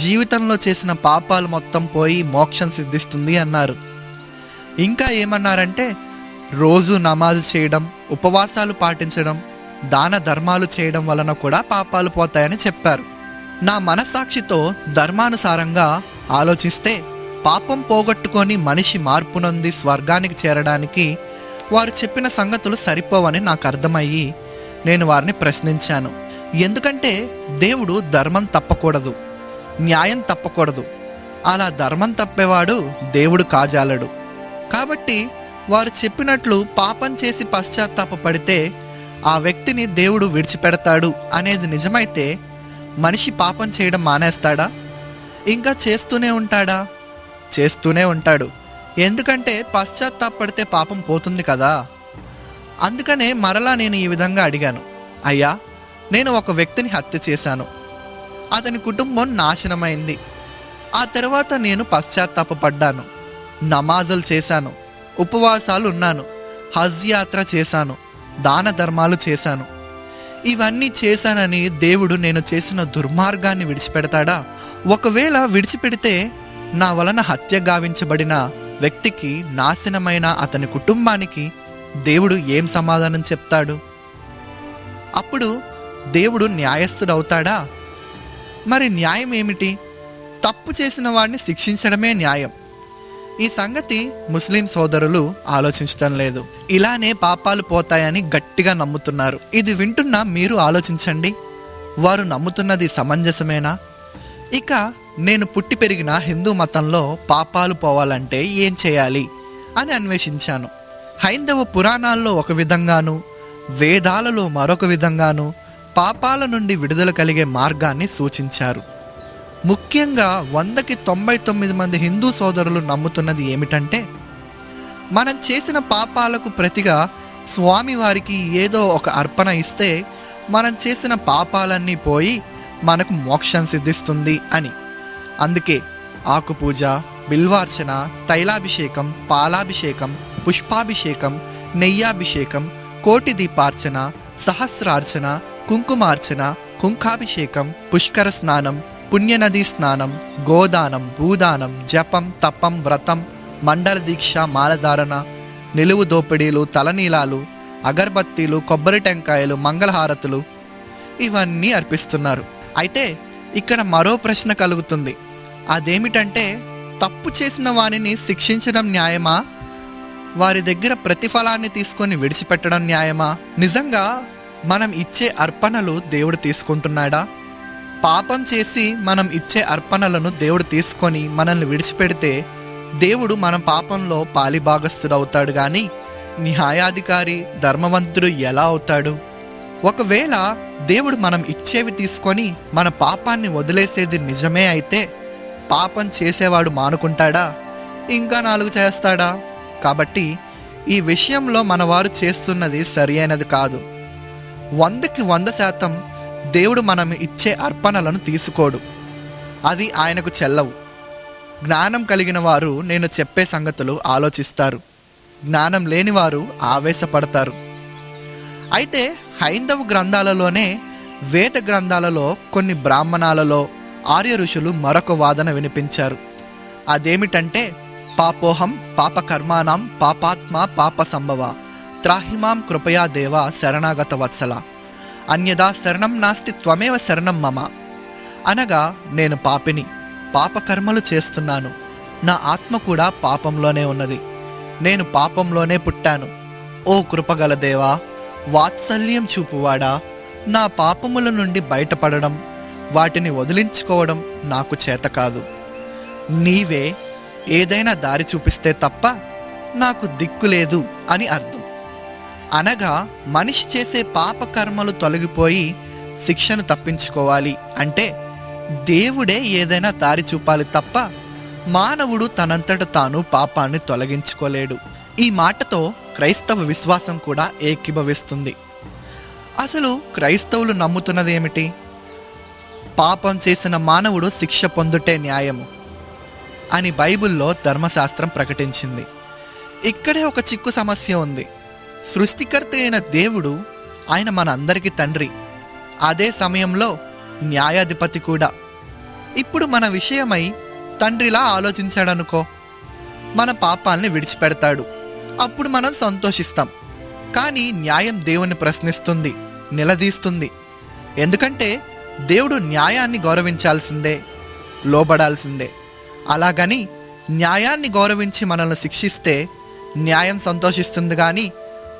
జీవితంలో చేసిన పాపాలు మొత్తం పోయి మోక్షం సిద్ధిస్తుంది అన్నారు. ఇంకా ఏమన్నారంటే, రోజు నమాజు చేయడం, ఉపవాసాలు పాటించడం, దాన ధర్మాలు చేయడం వలన కూడా పాపాలు పోతాయని చెప్పారు. నా మనస్సాక్షితో ధర్మానుసారంగా ఆలోచిస్తే పాపం పోగొట్టుకొని మనిషి మార్పు నొంది స్వర్గానికి చేరడానికి వారు చెప్పిన సంగతులు సరిపోవని నాకు అర్థమయ్యి నేను వారిని ప్రశ్నించాను. ఎందుకంటే దేవుడు ధర్మం తప్పకూడదు, న్యాయం తప్పకూడదు. అలా ధర్మం తప్పేవాడు దేవుడు కాజాలడు. కాబట్టి వారు చెప్పినట్లు పాపం చేసి పశ్చాత్తాపపడితే ఆ వ్యక్తిని దేవుడు విడిచిపెడతాడు అనేది నిజమైతే మనిషి పాపం చేయడం మానేస్తాడా? ఇంకా చేస్తూనే ఉంటాడా? చేస్తూనే ఉంటాడు. ఎందుకంటే పశ్చాత్తాపడితే పాపం పోతుంది కదా. అందుకనే మరలా నేను ఈ విధంగా అడిగాను, అయ్యా, నేను ఒక వ్యక్తిని హత్య చేశాను, అతని కుటుంబం నాశనమైంది. ఆ తర్వాత నేను పశ్చాత్తాపడ్డాను, నమాజులు చేశాను, ఉపవాసాలు ఉన్నాను, హజ్ యాత్ర చేశాను, దాన ధర్మాలు చేశాను. ఇవన్నీ చేశానని దేవుడు నేను చేసిన దుర్మార్గాన్ని విడిచిపెడతాడా? ఒకవేళ విడిచిపెడితే నా వలన హత్య గావించబడిన వ్యక్తికి, నాశనమైన అతని కుటుంబానికి దేవుడు ఏం సమాధానం చెప్తాడు? అప్పుడు దేవుడు న్యాయస్థుడవుతాడా? మరి న్యాయం ఏమిటి? తప్పు చేసిన వాడిని శిక్షించడమే న్యాయం. ఈ సంగతి ముస్లిం సోదరులు ఆలోచించడం లేదు. ఇలానే పాపాలు పోతాయని గట్టిగా నమ్ముతున్నారు. ఇది వింటున్న మీరు ఆలోచించండి, వారు నమ్ముతున్నది సమంజసమేనా? ఇక నేను పుట్టి పెరిగిన హిందూ మతంలో పాపాలు పోవాలంటే ఏం చేయాలి అని అన్వేషించాను. హైందవ పురాణాల్లో ఒక విధంగాను, వేదాలలో మరొక విధంగాను పాపాల నుండి విడుదల కలిగే మార్గాన్ని సూచించారు. ముఖ్యంగా 100కి 99 మంది హిందూ సోదరులు నమ్ముతున్నది ఏమిటంటే, మనం చేసిన పాపాలకు ప్రతిగా స్వామివారికి ఏదో ఒక అర్పణ ఇస్తే మనం చేసిన పాపాలన్నీ పోయి మనకు మోక్షం సిద్ధిస్తుంది అని. అందుకే ఆకుపూజ, బిల్వార్చన, తైలాభిషేకం, పాలాభిషేకం, పుష్పాభిషేకం, నెయ్యాభిషేకం, కోటి దీపార్చన, సహస్రార్చన, కుంకుమార్చన, కుంకాభిషేకం, పుష్కర స్నానం, పుణ్యనదీ స్నానం, గోదానం, భూదానం, జపం, తపం, వ్రతం, మండల దీక్ష, మాలధారణ, నిలువు దోపిడీలు, తలనీలాలు, అగరబత్తీలు, కొబ్బరి టెంకాయలు, మంగళహారతులు ఇవన్నీ అర్పిస్తున్నారు. అయితే ఇక్కడ మరో ప్రశ్న కలుగుతుంది. అదేమిటంటే, తప్పు చేసిన వారిని శిక్షించడం న్యాయమా? వారి దగ్గర ప్రతిఫలాన్ని తీసుకొని విడిచిపెట్టడం న్యాయమా? నిజంగా మనం ఇచ్చే అర్పణలు దేవుడు తీసుకుంటున్నాడా? పాపం చేసి మనం ఇచ్చే అర్పణలను దేవుడు తీసుకొని మనల్ని విడిచిపెడితే దేవుడు మన పాపంలో పాలిభాగస్థుడవుతాడు కానీ న్యాయాధికారి ధర్మవంతుడు ఎలా అవుతాడు? ఒకవేళ దేవుడు మనం ఇచ్చేవి తీసుకొని మన పాపాన్ని వదిలేసేది నిజమే అయితే పాపం చేసేవాడు మానుకుంటాడా? ఇంకా 4 చేస్తాడా? కాబట్టి ఈ విషయంలో మనవారు చేస్తున్నది సరి అయినది కాదు. 100కి 100% దేవుడు మనం ఇచ్చే అర్పణలను తీసుకోడు. అవి ఆయనకు చెల్లవు. జ్ఞానం కలిగిన వారు నేను చెప్పే సంగతులు ఆలోచిస్తారు, జ్ఞానం లేనివారు ఆవేశపడతారు. అయితే హైందవ గ్రంథాలలోనే వేద గ్రంథాలలో కొన్ని బ్రాహ్మణాలలో ఆర్య ఋషులు మరొక వాదన వినిపించారు. అదేమిటంటే పాపోహం పాపకర్మాణం పాపాత్మ పాప సంభవ త్రాహిమాం కృపయా దేవ శరణాగత వత్సల అన్యదా శరణం నాస్తి త్వమేవ శరణం మమ. అనగా నేను పాపిని, పాపకర్మలు చేస్తున్నాను, నా ఆత్మ కూడా పాపంలోనే ఉన్నది, నేను పాపంలోనే పుట్టాను. ఓ కృపగల దేవా, వాత్సల్యం చూపువాడా, నా పాపముల నుండి బయటపడడం, వాటిని వదిలించుకోవడం నాకు చేత కాదు. నీవే ఏదైనా దారి చూపిస్తే తప్ప నాకు దిక్కు లేదు అని అర్థం. అనగా మనిషి చేసే పాపకర్మలు తొలగిపోయి శిక్షను తప్పించుకోవాలి అంటే దేవుడే ఏదైనా దారి చూపాలి తప్ప మానవుడు తనంతట తాను పాపాన్ని తొలగించుకోలేడు. ఈ మాటతో క్రైస్తవ విశ్వాసం కూడా ఏకీభవిస్తుంది. అసలు క్రైస్తవులు నమ్ముతున్నది ఏమిటి? పాపం చేసిన మానవుడు శిక్ష పొందుటే న్యాయము అని బైబిల్లో ధర్మశాస్త్రం ప్రకటించింది. ఇక్కడే ఒక చిక్కు సమస్య ఉంది. సృష్టికర్త అయిన దేవుడు, ఆయన మన అందరికీ తండ్రి, అదే సమయంలో న్యాయాధిపతి కూడా. ఇప్పుడు మన విషయమై తండ్రిలా ఆలోచించాడనుకో, మన పాపాల్ని విడిచిపెడతాడు, అప్పుడు మనం సంతోషిస్తాం. కానీ న్యాయం దేవుని ప్రశ్నిస్తుంది, నిలదీస్తుంది. ఎందుకంటే దేవుడు న్యాయాన్ని గౌరవించాల్సిందే, లోబడాల్సిందే. అలాగని న్యాయాన్ని గౌరవించి మనల్ని శిక్షిస్తే న్యాయం సంతోషిస్తుంది, కానీ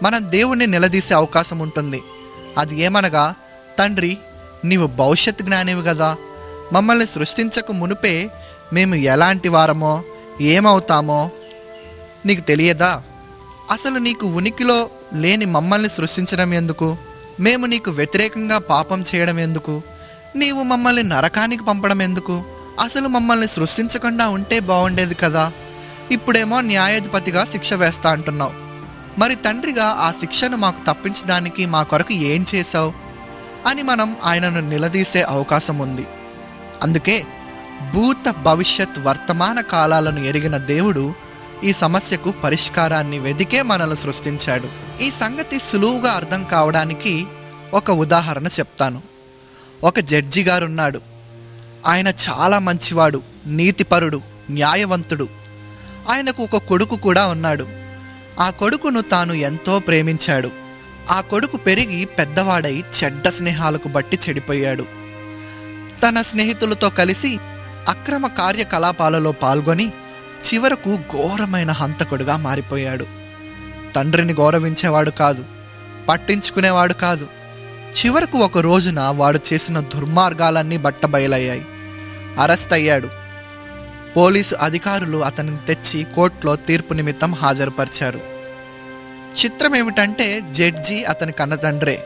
మనం దేవుణ్ణి నిలదీసే అవకాశం ఉంటుంది. అది ఏమనగా, తండ్రి నీవు భవిష్యత్ జ్ఞానివి కదా, మమ్మల్ని సృష్టించక మునుపే మేము ఎలాంటి వారమో ఏమవుతామో నీకు తెలియదా? అసలు నీకు ఉనికిలో లేని మమ్మల్ని సృష్టించడం ఎందుకు? మేము నీకు వ్యతిరేకంగా పాపం చేయడం ఎందుకు? నీవు మమ్మల్ని నరకానికి పంపడం ఎందుకు? అసలు మమ్మల్ని సృష్టించకుండా ఉంటే బాగుండేది కదా. ఇప్పుడేమో న్యాయాధిపతిగా శిక్ష వేస్తా అంటున్నావు. మరి తండ్రిగా ఆ శిక్షను మాకు తప్పించడానికి మా కొరకు ఏం చేశావు అని మనం ఆయనను నిలదీసే అవకాశం ఉంది. అందుకే భూత భవిష్యత్ వర్తమాన కాలాలను ఎరిగిన దేవుడు ఈ సమస్యకు పరిష్కారాన్ని వెదికే మనల్ని సృష్టించాడు. ఈ సంగతి సులువుగా అర్థం కావడానికి ఒక ఉదాహరణ చెప్తాను. ఒక జడ్జి గారున్నాడు. ఆయన చాలా మంచివాడు, నీతిపరుడు, న్యాయవంతుడు. ఆయనకు ఒక కొడుకు కూడా ఉన్నాడు. ఆ కొడుకును తాను ఎంతో ప్రేమించాడు. ఆ కొడుకు పెరిగి పెద్దవాడై చెడ్డ స్నేహాలకు బట్టి చెడిపోయాడు. తన స్నేహితులతో కలిసి అక్రమ కార్యకలాపాలలో పాల్గొని చివరకు ఘోరమైన హంతకుడుగా మారిపోయాడు. తండ్రిని గౌరవించేవాడు కాదు, పట్టించుకునేవాడు కాదు. చివరకు ఒక రోజున వాడు చేసిన దుర్మార్గాలన్నీ బట్టబయలయ్యాయి. అరెస్ట్ అయ్యాడు. పోలీసు అధికారులు అతనిని తెచ్చి కోర్టులో తీర్పు నిమిత్తం హాజరుపరిచారు. చిత్రం ఏమిటంటే జడ్జి అతని కన్నతండ్రే.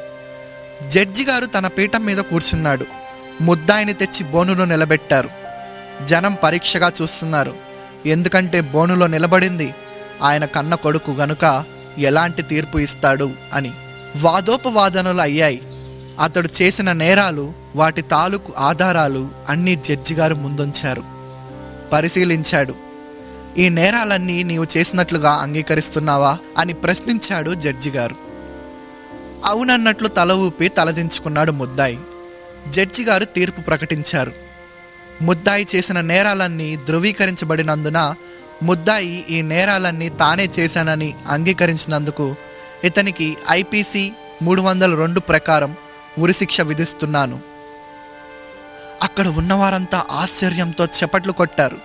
జడ్జి గారు తన పీఠం మీద కూర్చున్నాడు. ముద్దాయిని తెచ్చి బోనులో నిలబెట్టారు. జనం పరీక్షగా చూస్తున్నారు. ఎందుకంటే బోనులో నిలబడింది ఆయన కన్న కొడుకు గనుక ఎలాంటి తీర్పు ఇస్తాడు అని. వాదోపవాదనలు అయ్యాయి. అతడు చేసిన నేరాలు, వాటి తాలూకు ఆధారాలు అన్నీ జడ్జి గారు ముందుంచారు. పరిశీలించాడు. ఈ నేరాలన్నీ నీవు చేసినట్లుగా అంగీకరిస్తున్నావా అని ప్రశ్నించాడు జడ్జి గారు. అవునన్నట్లు తల ఊపి తలదించుకున్నాడు ముద్దాయి. జడ్జి గారు తీర్పు ప్రకటించారు. ముద్దాయి చేసిన నేరాలన్నీ ధృవీకరించబడినందున ముద్దాయి ఈ నేరాలన్నీ తానే చేశానని అంగీకరించినందుకు ఇతనికి ఐపీసీ 302 ప్రకారం ఉరిశిక్ష విధిస్తున్నాను. అక్కడ ఉన్నవారంతా ఆశ్చర్యంతో చప్పట్లు కొట్టారు.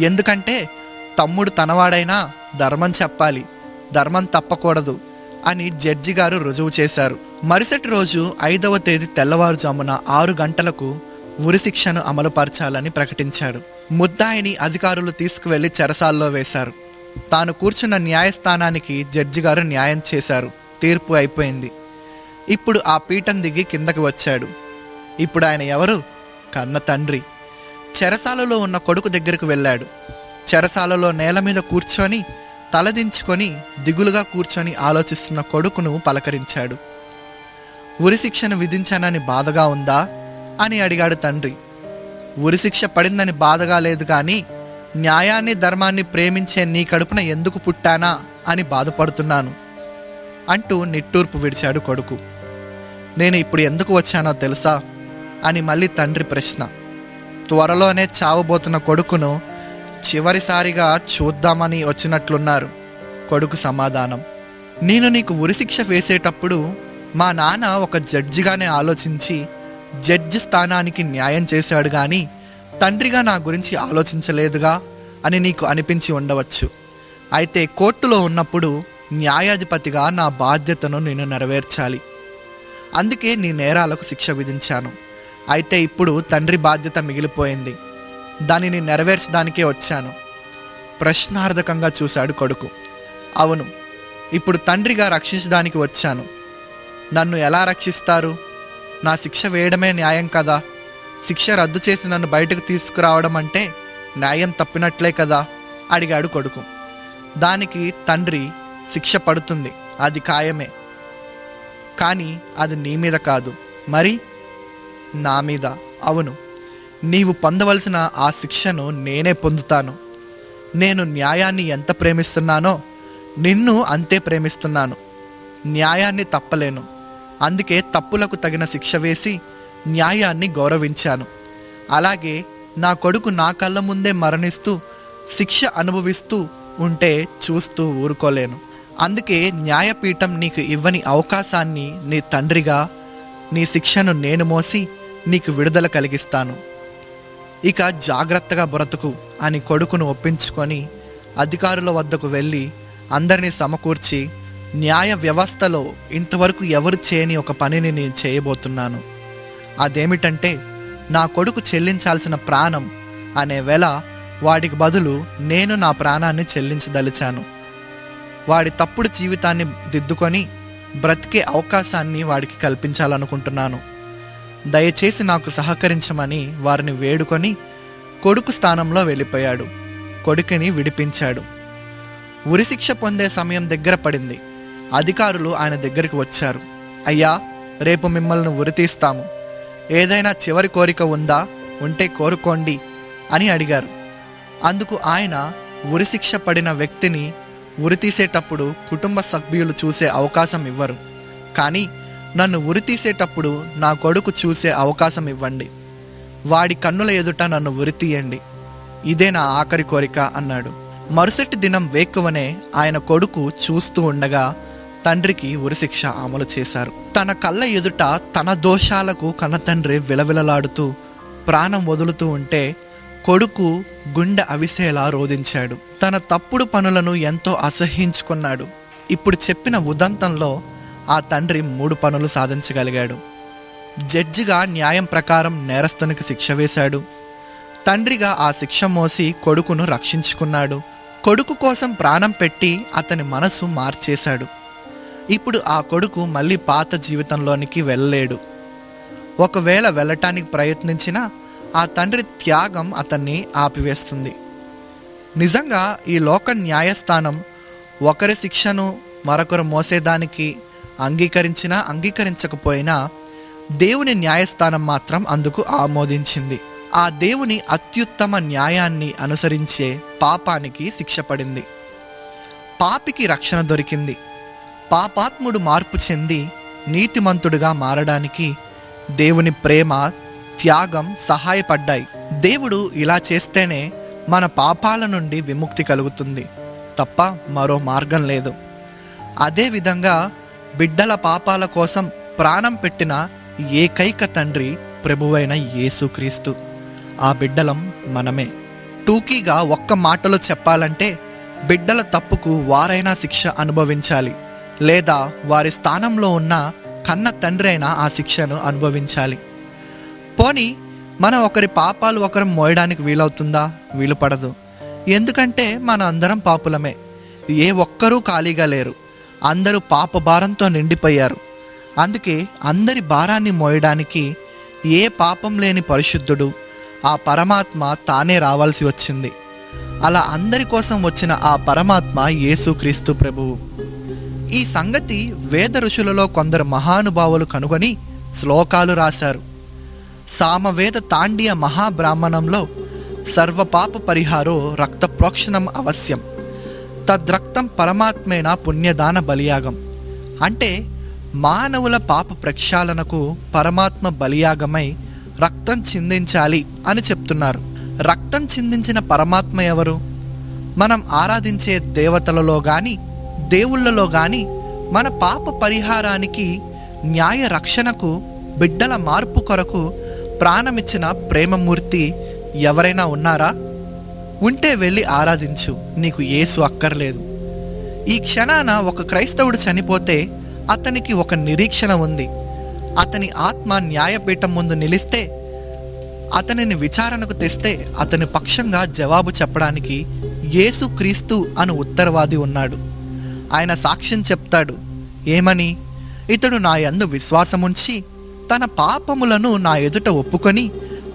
ఎందుకంటే తమ్ముడు తనవాడైనా ధర్మం చెప్పాలి, ధర్మం తప్పకూడదు అని జడ్జి గారు రుజువు చేశారు. మరుసటి రోజు 5వ తేదీ తెల్లవారుజామున 6 గంటలకు ఉరిశిక్షను అమలుపరచాలని ప్రకటించాడు. ముద్దాయిని అధికారులు తీసుకువెళ్లి చెరసాల్లో వేశారు. తాను కూర్చున్న న్యాయస్థానానికి జడ్జి గారు న్యాయం చేశారు. తీర్పు అయిపోయింది. ఇప్పుడు ఆ పీఠం దిగి కిందకి వచ్చాడు. ఇప్పుడు ఆయన ఎవరు? కన్న తండ్రి. చెరసాలలో ఉన్న కొడుకు దగ్గరకు వెళ్ళాడు. చెరసాలలో నేల మీద కూర్చొని తలదించుకొని దిగులుగా కూర్చొని ఆలోచిస్తున్న కొడుకును పలకరించాడు. ఉరిశిక్షను విధించానని బాధగా ఉందా అని అడిగాడు తండ్రి. ఉరిశిక్ష పడిందని బాధగా లేదు, కానీ న్యాయాన్ని ధర్మాన్ని ప్రేమించే నీ కడుపున ఎందుకు పుట్టానా అని బాధపడుతున్నాను అంటూ నిట్టూర్పు విడిచాడు కొడుకు. నేను ఇప్పుడు ఎందుకు వచ్చానో తెలుసా అని మళ్ళీ తండ్రి ప్రశ్న. త్వరలోనే చావబోతున్న కొడుకును చివరిసారిగా చూద్దామని వచ్చినట్లున్నారు కొడుకు సమాధానం. నేను నీకు ఉరిశిక్ష వేసేటప్పుడు మా నాన్న ఒక జడ్జిగానే ఆలోచించి జడ్జి స్థానానికి న్యాయం చేశాడు, కానీ తండ్రిగా నా గురించి ఆలోచించలేదుగా అని నీకు అనిపించి ఉండవచ్చు. అయితే కోర్టులో ఉన్నప్పుడు న్యాయాధిపతిగా నా బాధ్యతను నేను నెరవేర్చాలి. అందుకే నీ నేరాలకు శిక్ష విధించాను. అయితే ఇప్పుడు తండ్రి బాధ్యత మిగిలిపోయింది. దానిని నెరవేర్చడానికే వచ్చాను. ప్రశ్నార్థకంగా చూశాడు కొడుకు. అవును, ఇప్పుడు తండ్రిగా రక్షించడానికి వచ్చాను. నన్ను ఎలా రక్షిస్తారు? నా శిక్ష వేయడమే న్యాయం కదా. శిక్ష రద్దు చేసి నన్ను బయటకు తీసుకురావడం అంటే న్యాయం తప్పినట్లే కదా అడిగాడు కొడుకు. దానికి తండ్రి, శిక్ష పడుతుంది, అది ఖాయమే. కానీ అది నీ మీద కాదు. మరి? నా మీద. అవును, నీవు పొందవలసిన ఆ శిక్షను నేనే పొందుతాను. నేను న్యాయాన్ని ఎంత ప్రేమిస్తున్నానో నిన్ను అంతే ప్రేమిస్తున్నాను. న్యాయాన్ని తప్పలేను. అందుకే తప్పులకు తగిన శిక్ష వేసి న్యాయాన్ని గౌరవించాను. అలాగే నా కొడుకు నా కళ్ళ ముందే మరణిస్తూ శిక్ష అనుభవిస్తూ ఉంటే చూస్తూ ఊరుకోలేను. అందుకే న్యాయపీఠం నీకు ఇవ్వని అవకాశాన్ని నీ తండ్రిగా నీ శిక్షను నేను మోసి నీకు విడుదల కలిగిస్తాను. ఇక జాగ్రత్తగా బ్రతుకు అని కొడుకును ఒప్పించుకొని అధికారుల వద్దకు వెళ్ళి అందరినీ సమకూర్చి, న్యాయ వ్యవస్థలో ఇంతవరకు ఎవరు చేయని ఒక పనిని నేను చేయబోతున్నాను. అదేమిటంటే నా కొడుకు చెల్లించాల్సిన ప్రాణం అనే వేళ వాడికి బదులు నేను నా ప్రాణాన్ని చెల్లించదలిచాను. వాడి తప్పుడు జీవితాన్ని దిద్దుకొని బ్రతికే అవకాశాన్ని వాడికి కల్పించాలనుకుంటున్నాను. దయచేసి నాకు సహకరించమని వారిని వేడుకొని కొడుకు స్థానంలో వెళ్ళిపోయాడు. కొడుకుని విడిపించాడు. ఉరిశిక్ష పొందే సమయం దగ్గర పడింది. అధికారులు ఆయన దగ్గరికి వచ్చారు. అయ్యా, రేపు మిమ్మల్ని ఉరితీస్తాము. ఏదైనా చివరి కోరిక ఉందా? ఉంటే కోరుకోండి అని అడిగారు. అందుకు ఆయన, ఉరిశిక్ష పడిన వ్యక్తిని ఉరితీసేటప్పుడు కుటుంబ సభ్యులు చూసే అవకాశం ఇవ్వరు, కానీ నన్ను ఉరితీసేటప్పుడు నా కొడుకు చూసే అవకాశం ఇవ్వండి. వాడి కన్నుల ఎదుట నన్ను ఉరితీయండి. ఇదే నా ఆఖరి కోరిక అన్నాడు. మరుసటి దినం వేకువనే ఆయన కొడుకు చూస్తూ ఉండగా తండ్రికి ఉరిశిక్ష అమలు చేశారు. తన కళ్ళ ఎదుట తన దోషాలకు కన్నతండ్రి విలవిలలాడుతూ ప్రాణం వదులుతూ ఉంటే కొడుకు గుండె అవిసేలా రోదించాడు. తన తప్పుడు పనులను ఎంతో అసహ్యించుకున్నాడు. ఇప్పుడు చెప్పిన ఉదంతంలో ఆ తండ్రి 3 పనులు సాధించగలిగాడు. జడ్జిగా న్యాయం ప్రకారం నేరస్తునికి శిక్ష వేశాడు. తండ్రిగా ఆ శిక్ష మోసి కొడుకును రక్షించుకున్నాడు. కొడుకు కోసం ప్రాణం పెట్టి అతని మనసు మార్చేశాడు. ఇప్పుడు ఆ కొడుకు మళ్ళీ పాత జీవితంలోనికి వెళ్ళలేడు. ఒకవేళ వెళ్ళటానికి ప్రయత్నించినా ఆ తండ్రి త్యాగం అతన్ని ఆపివేస్తుంది. నిజంగా ఈ లోక న్యాయస్థానం ఒకరి శిక్షను మరొకరు మోసేదానికి అంగీకరించినా అంగీకరించకపోయినా దేవుని న్యాయస్థానం మాత్రం అందుకు ఆమోదించింది. ఆ దేవుని అత్యుత్తమ న్యాయాన్ని అనుసరించే పాపానికి శిక్ష పడింది. పాపికి రక్షణ దొరికింది. పాపాత్ముడు మార్పు చెంది నీతిమంతుడిగా మారడానికి దేవుని ప్రేమ, త్యాగం సహాయపడ్డాయి. దేవుడు ఇలా చేస్తేనే మన పాపాల నుండి విముక్తి కలుగుతుంది తప్ప మరో మార్గం లేదు. అదేవిధంగా బిడ్డల పాపాల కోసం ప్రాణం పెట్టిన ఏకైక తండ్రి ప్రభువైన యేసుక్రీస్తు. ఆ బిడ్డలం మనమే. టూకీగా ఒక్క మాటలో చెప్పాలంటే, బిడ్డల తప్పుకు వారైనా శిక్ష అనుభవించాలి, లేదా వారి స్థానంలో ఉన్న కన్న తండ్రి అయినా ఆ శిక్షను అనుభవించాలి. పోనీ మనం ఒకరి పాపాలు ఒకరు మోయడానికి వీలవుతుందా? వీలు పడదు. ఎందుకంటే మన అందరం పాపులమే. ఏ ఒక్కరూ ఖాళీగా లేరు. అందరూ పాప భారంతో నిండిపోయారు. అందుకే అందరి భారాన్ని మోయడానికి ఏ పాపం లేని పరిశుద్ధుడు, ఆ పరమాత్మ తానే రావాల్సి వచ్చింది. అలా అందరి కోసం వచ్చిన ఆ పరమాత్మ యేసుక్రీస్తు ప్రభువు. ఈ సంగతి వేద ఋషులలో కొందరు మహానుభావులు కనుగొని శ్లోకాలు రాశారు. సామవేద తాండియ మహాబ్రాహ్మణంలో సర్వపాప పరిహారో రక్త ప్రోక్షణం అవశ్యం, తద్రక్తం పరమాత్మేన పుణ్యదాన బలియాగం. అంటే మానవుల పాప ప్రక్షాళనకు పరమాత్మ బలియాగమై రక్తం చిందించాలి అని చెప్తున్నారు. రక్తం చిందించిన పరమాత్మ ఎవరు? మనం ఆరాధించే దేవతలలో కానీ దేవుళ్ళలో కానీ మన పాప పరిహారానికి, న్యాయ రక్షణకు, బిడ్డల మార్పు కొరకు ప్రాణమిచ్చిన ప్రేమమూర్తి ఎవరైనా ఉన్నారా? ఉంటే వెళ్ళి ఆరాధించు, నీకు యేసు అక్కర్లేదు. ఈ క్షణాన ఒక క్రైస్తవుడు చనిపోతే అతనికి ఒక నిరీక్షణ ఉంది. అతని ఆత్మ న్యాయపీఠం ముందు నిలిస్తే, అతనిని విచారణకు తెస్తే అతని పక్షంగా జవాబు చెప్పడానికి యేసుక్రీస్తు అను ఉత్తరవాది ఉన్నాడు. ఆయన సాక్ష్యం చెప్తాడు. ఏమని? ఇతడు నా యందు విశ్వాసముంచి తన పాపములను నా ఎదుట ఒప్పుకొని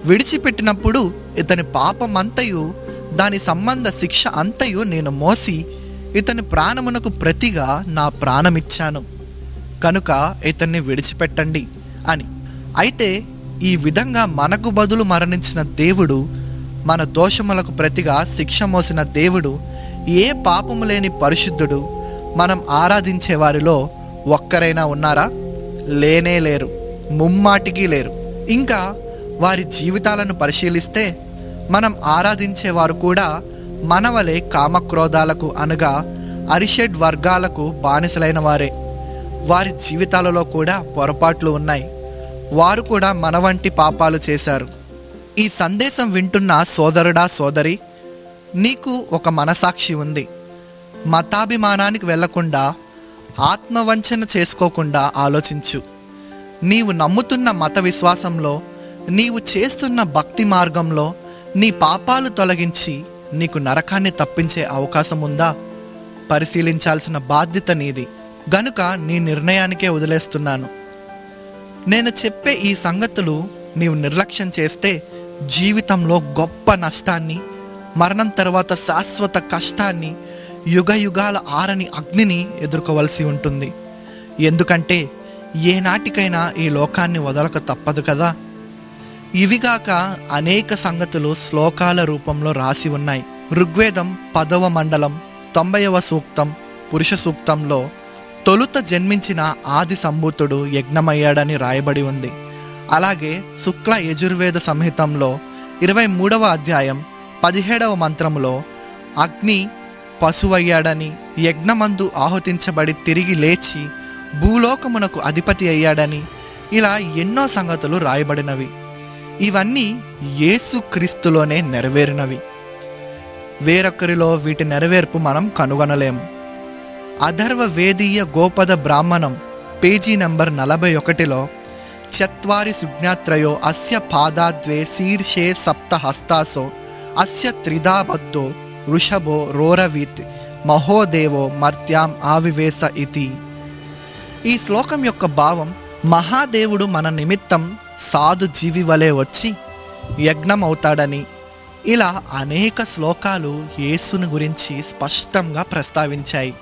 విడిచిపెట్టినప్పుడు ఇతని పాపమంతయు దాని సంబంధ శిక్ష అంతయు నేను మోసి ఇతని ప్రాణమునకు ప్రతిగా నా ప్రాణమిచ్చాను, కనుక ఇతన్ని విడిచిపెట్టండి అని. అయితే ఈ విధంగా మనకు బదులు మరణించిన దేవుడు, మన దోషములకు ప్రతిగా శిక్ష మోసిన దేవుడు, ఏ పాపము లేని పరిశుద్ధుడు మనం ఆరాధించే వారిలో ఒక్కరైనా ఉన్నారా? లేనే లేరు, ముమ్మాటికి లేరు. ఇంకా వారి జీవితాలను పరిశీలిస్తే మనం ఆరాధించేవారు కూడా మనవలే కామక్రోధాలకు అనగా అరిషడ్ వర్గాలకు బానిసలైన వారే. వారి జీవితాలలో కూడా పొరపాట్లు ఉన్నాయి. వారు కూడా మన వంటి పాపాలు చేశారు. ఈ సందేశం వింటున్న సోదరుడా, సోదరి, నీకు ఒక మనసాక్షి ఉంది. మతాభిమానానికి వెళ్లకుండా, ఆత్మవంచన చేసుకోకుండా ఆలోచించు. నీవు నమ్ముతున్న మత విశ్వాసంలో, నీవు చేస్తున్న భక్తి మార్గంలో నీ పాపాలు తొలగించి నీకు నరకాన్ని తప్పించే అవకాశం ఉందా? పరిశీలించాల్సిన బాధ్యత నీది. గనుక నీ నిర్ణయానికే వదిలేస్తున్నాను. నేను చెప్పే ఈ సంగతులు నీవు నిర్లక్ష్యం చేస్తే జీవితంలో గొప్ప నష్టాన్ని, మరణం తర్వాత శాశ్వత కష్టాన్ని, యుగ యుగాల ఆరని అగ్నిని ఎదుర్కోవలసి ఉంటుంది. ఎందుకంటే ఏనాటికైనా ఈ లోకాన్ని వదలక తప్పదు కదా. ఇవిగాక అనేక సంగతులు శ్లోకాల రూపంలో రాసి ఉన్నాయి. ఋగ్వేదం 10వ మండలం 90వ సూక్తం, పురుష సూక్తంలో తొలుత జన్మించిన ఆది సంభూతుడు యజ్ఞమయ్యాడని రాయబడి ఉంది. అలాగే శుక్ల యజుర్వేద సంహితంలో 23వ అధ్యాయం 17వ మంత్రంలో అగ్ని పశువయ్యాడని, యజ్ఞమందు ఆహుతించబడి తిరిగి లేచి భూలోకమునకు అధిపతి అయ్యాడని, ఇలా ఎన్నో సంగతులు రాయబడినవి. ఇవన్నీ యేసుక్రీస్తులోనే నెరవేరినవి. వేరొకరిలో వీటి నెరవేర్పు మనం కనుగొనలేము. అథర్వ వేదీయ గోపద బ్రాహ్మణం పేజీ నంబర్ 41లో చత్వారి సుజ్ఞాత్రయో అస్య పాదాద్వే శీర్షే సప్త హస్తాసో అస్య త్రిధాబద్ధో వృషభో రోరవీత్ మహోదేవో మర్త్యాం ఆవివేశ ఇతి. ఈ శ్లోకం యొక్క భావం, మహాదేవుడు మన నిమిత్తం సాధు జీవి వలె వచ్చి యజ్ఞం అవుతాడని. ఇలా అనేక శ్లోకాలు యేసుని గురించి స్పష్టంగా ప్రస్తావించాయి.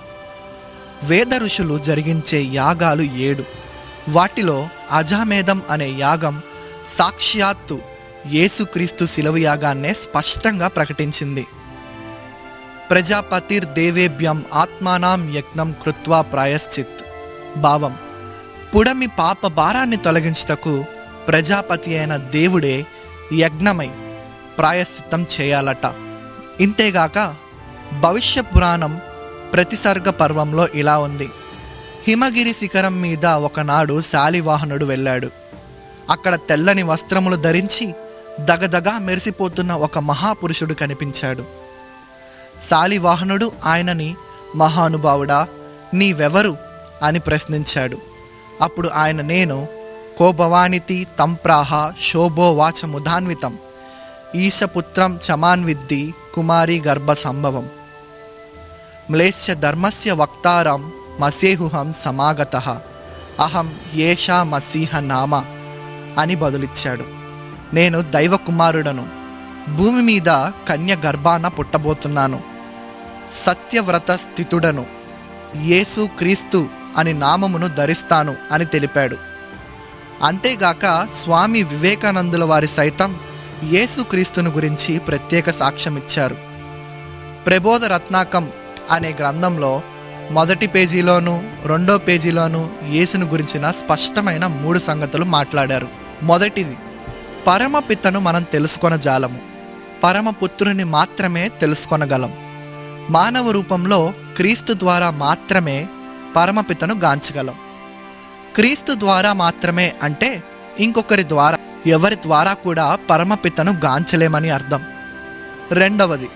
వేద ఋషులు జరిగించే యాగాలు 7. వాటిలో అజామేధం అనే యాగం సాక్షాత్తు యేసుక్రీస్తు శిలువ యాగాన్నే స్పష్టంగా ప్రకటించింది. ప్రజాపతిర్ దేవేభ్యం ఆత్మానాం యజ్ఞం కృత్వా ప్రాయశ్చిత్. భావం, పుడమి పాప భారాన్ని తొలగించుటకు ప్రజాపతి అయిన దేవుడే యజ్ఞమై ప్రాయశ్చిత్తం చేయాలట. ఇంతేగాక భవిష్య పురాణం ప్రతిసర్గ పర్వంలో ఇలా ఉంది. హిమగిరి శిఖరం మీద ఒకనాడు శాలివాహనుడు వెళ్ళాడు. అక్కడ తెల్లని వస్త్రములు ధరించి దగదగా మెరిసిపోతున్న ఒక మహాపురుషుడు కనిపించాడు. శాలివాహనుడు ఆయనని, మహానుభావుడా, నీవెవరు అని ప్రశ్నించాడు. అప్పుడు ఆయన, నేను కో భవానితి తం ప్రాహ శోభో వాచముధాన్వితం ఈశపుత్రం చమాన్విద్ది కుమారి గర్భ సంభవం మ్లేశ్చ ధర్మస్య వక్తారం మసేహుహం సమాగతః అహం ఏషా మసీహ నామ అని బదులిచ్చాడు. నేను దైవ కుమారుడను, భూమి మీద కన్య గర్భాన పుట్టబోతున్నాను, సత్యవ్రత స్థితుడను, యేసు క్రీస్తు అని నామమును ధరిస్తాను అని తెలిపాడు. అంతేగాక స్వామి వివేకానందుల వారి సైతం యేసుక్రీస్తును గురించి ప్రత్యేక సాక్ష్యం ఇచ్చారు. ప్రబోధ రత్నాకం అనే గ్రంథంలో మొదటి పేజీలోను 2వ పేజీలోను యేసును గురించిన స్పష్టమైన 3 సంగతులు మాట్లాడారు. మొదటిది, పరమపితను మనం తెలుసుకొనజాలము, పరమపుత్రుని మాత్రమే తెలుసుకొనగలం. మానవ రూపంలో క్రీస్తు ద్వారా మాత్రమే పరమపితను గాంచగలం. క్రీస్తు ద్వారా మాత్రమే అంటే ఇంకొకరి ద్వారా, ఎవరి ద్వారా కూడా పరమపితను గాంచలేమని అర్థం. రెండవది,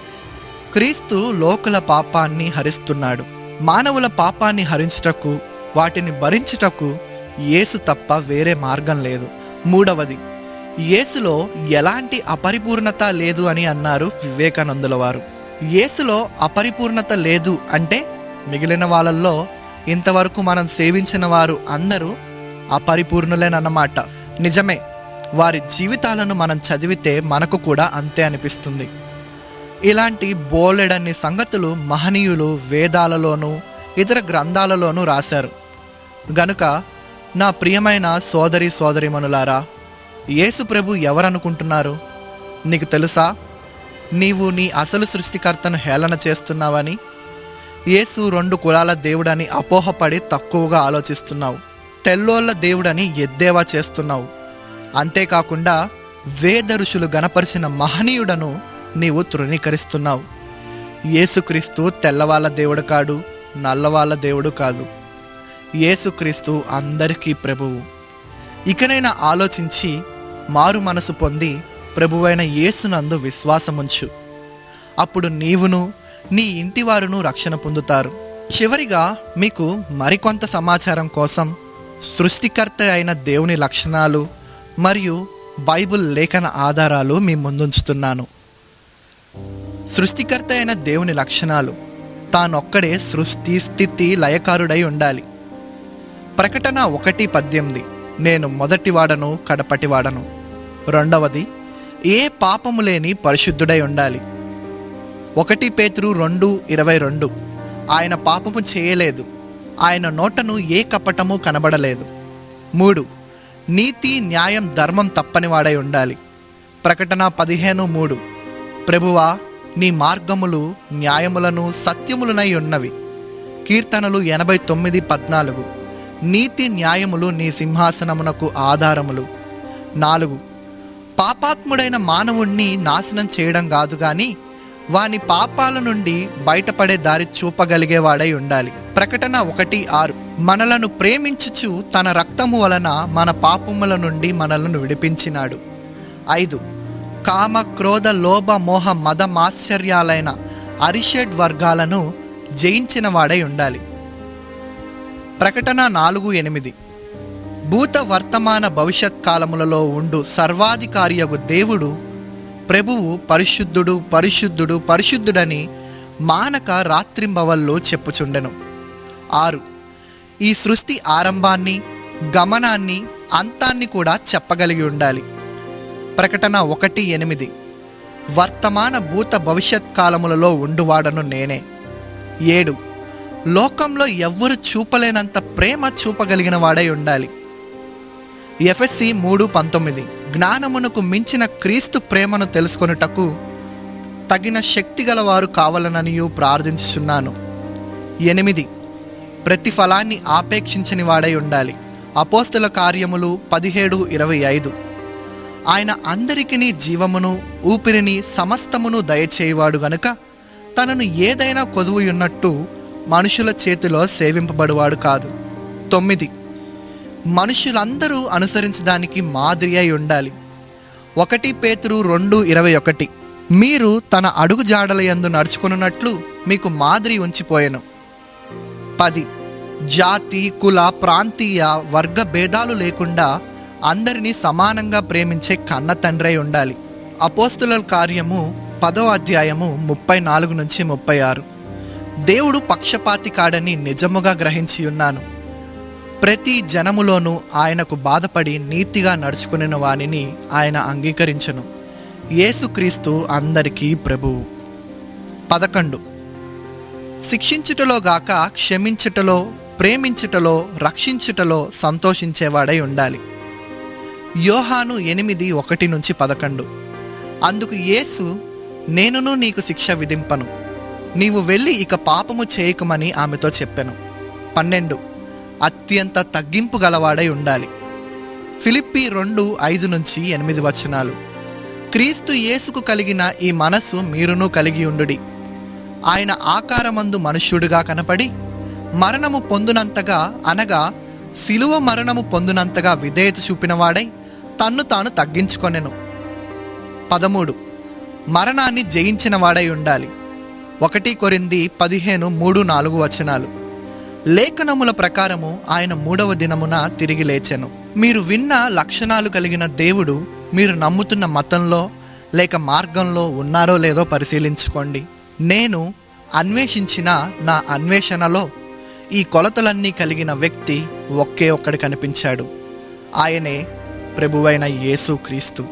క్రీస్తు లోకుల పాపాన్ని హరిస్తున్నాడు. మానవుల పాపాన్ని హరించుటకు, వాటిని భరించుటకు యేసు తప్ప వేరే మార్గం లేదు. మూడవది, యేసులో ఎలాంటి అపరిపూర్ణత లేదు అని అన్నారు వివేకానందుల వారు. యేసులో అపరిపూర్ణత లేదు అంటే మిగిలిన వాళ్ళల్లో ఇంతవరకు మనం సేవించిన వారు అందరూ అపరిపూర్ణులేనన్నమాట. నిజమే, వారి జీవితాలను మనం చదివితే మనకు కూడా అంతే అనిపిస్తుంది. ఇలాంటి బోలెడన్ని సంగతులు మహనీయులు వేదాలలోనూ ఇతర గ్రంథాలలోనూ రాశారు. గనుక నా ప్రియమైన సోదరి సోదరీమణులారా, యేసు ప్రభు ఎవరనుకుంటున్నారు? నీకు తెలుసా? నీవు నీ అసలు సృష్టికర్తను హేళన చేస్తున్నావని, యేసు 2 కులాల దేవుడని అపోహపడి తక్కువగా ఆలోచిస్తున్నావు. తెల్లోళ్ళ దేవుడని ఎద్దేవా చేస్తున్నావు. అంతేకాకుండా వేద ఋషులు గణపరిచిన మహనీయుడను నీవు తృణీకరిస్తున్నావు. యేసుక్రీస్తు తెల్లవాళ్ళ దేవుడు కాడు, నల్లవాళ్ళ దేవుడు కాదు. యేసుక్రీస్తు అందరికీ ప్రభువు. ఇకనైనా ఆలోచించి మారు మనసు పొంది ప్రభువైన యేసునందు విశ్వాసముంచు. అప్పుడు నీవును నీ ఇంటివారును రక్షణ పొందుతారు. చివరిగా మీకు మరికొంత సమాచారం కోసం సృష్టికర్త అయిన దేవుని లక్షణాలు మరియు బైబిల్ లేఖన ఆధారాలు మీ ముందుంచుతున్నాను. సృష్టికర్త అయిన దేవుని లక్షణాలు: తానొక్కడే సృష్టి స్థితి లయకారుడై ఉండాలి. ప్రకటన 1:18 నేను మొదటివాడను కడపటివాడను. రెండవది, ఏ పాపము లేని పరిశుద్ధుడై ఉండాలి. 1 పేతురు 2:22 ఆయన పాపము చేయలేదు, ఆయన నోటను ఏ కపటము కనబడలేదు. 3 నీతి న్యాయం ధర్మం తప్పనివాడై ఉండాలి. ప్రకటన 15:3 ప్రభువా, నీ మార్గములు న్యాయములను సత్యములనై ఉన్నవి. కీర్తనలు 89:14 నీతి న్యాయములు నీ సింహాసనమునకు ఆధారములు. 4 పాపాత్ముడైన మానవుణ్ణి నాశనం చేయడం కాదు గాని వాని పాపాల నుండి బయటపడే దారి చూపగలిగేవాడై ఉండాలి. ప్రకటన 1:6 మనలను ప్రేమించుచు తన రక్తము వలన మన పాపముల నుండి మనలను విడిపించినాడు. 5 కామ క్రోధ లోభ మోహ మద మాశ్చర్యాలైన అరిషడ్ వర్గాలను జయించిన వాడై ఉండాలి. ప్రకటన 4:8 భూత వర్తమాన భవిష్యత్ కాలములలో ఉండు సర్వాధికారియగు దేవుడు ప్రభువు పరిశుద్ధుడు పరిశుద్ధుడు పరిశుద్ధుడని మానక రాత్రింబవళ్ళు చెప్పుచుండెను. 6 ఈ సృష్టి ఆరంభాన్ని, గమనాన్ని, అంతాన్ని కూడా చెప్పగలిగి ఉండాలి. ప్రకటన 1:8 వర్తమాన భూత భవిష్యత్ కాలములలో ఉండువాడను నేనే. 7 లోకంలో ఎవ్వరు చూపలేనంత ప్రేమ చూపగలిగిన వాడై ఉండాలి. ఎఫెసీ 3:19 జ్ఞానమునకు మించిన క్రీస్తు ప్రేమను తెలుసుకొనుటకు తగిన శక్తి గలవారు కావాలననియు ప్రార్థించుచున్నాను. 8 ప్రతిఫలాన్ని ఆపేక్షించని వాడై ఉండాలి. అపోస్తల కార్యములు 17:25 ఆయన అందరికీ జీవమును ఊపిరిని సమస్తమును దయచేయవాడు గనుక తనను ఏదైనా కొదువుయున్నట్టు మనుషుల చేతిలో సేవింపబడువాడు కాదు. 9 మనుషులందరూ అనుసరించడానికి మాదిరి అయి ఉండాలి. 1 పేతురు 2:21 మీరు తన అడుగు జాడల యందు నడుచుకున్నట్లు మీకు మాదిరి ఉంచిపోయెను. 10 జాతి కుల ప్రాంతీయ వర్గ భేదాలు లేకుండా అందరినీ సమానంగా ప్రేమించే కన్న తండ్రి అయి ఉండాలి. అపోస్తుల కార్యము 10వ అధ్యాయము 34 నుంచి 36. దేవుడు పక్షపాతి కాడని నిజముగా గ్రహించి ఉన్నాను. ప్రతి జనములోనూ ఆయనకు బాధపడి నీతిగా నడుచుకునే వానిని ఆయన అంగీకరించును. యేసుక్రీస్తు అందరికీ ప్రభువు. 11. శిక్షించుటలో గాక క్షమించుటలో, ప్రేమించుటలో, రక్షించుటలో సంతోషించేవాడై ఉండాలి. యోహాను 8:1-11. అందుకు యేసు, నేనును నీకు శిక్ష విధింపను, నీవు వెళ్ళి ఇక పాపము చేయకుమని ఆమెతో చెప్పెను. 12. అత్యంత తగ్గింపు గలవాడై ఉండాలి. ఫిలిప్పీ 2:5-8. క్రీస్తు యేసుకు కలిగిన ఈ మనస్సు మీరును కలిగి ఉండుడి. ఆయన ఆకారమందు మనుష్యుడిగా కనపడి మరణము పొందునంతగా, అనగా శిలువ మరణము పొందునంతగా విధేయత చూపినవాడై తన్ను తాను తగ్గించుకొనెను. 13. మరణాన్ని జయించిన వాడై ఉండాలి. 1 కొరింథీ 15:3-4. లేఖనముల ప్రకారము ఆయన 3వ దినమున తిరిగి లేచెను. మీరు విన్న లక్షణాలు కలిగిన దేవుడు మీరు నమ్ముతున్న మతంలో లేక మార్గంలో ఉన్నారో లేదో పరిశీలించుకోండి. నేను అన్వేషించిన నా అన్వేషణలో ఈ కొలతలన్నీ కలిగిన వ్యక్తి ఒకే ఒక్కడు కనిపించాడు. ఆయనే ప్రభువైన యేసుక్రీస్తు.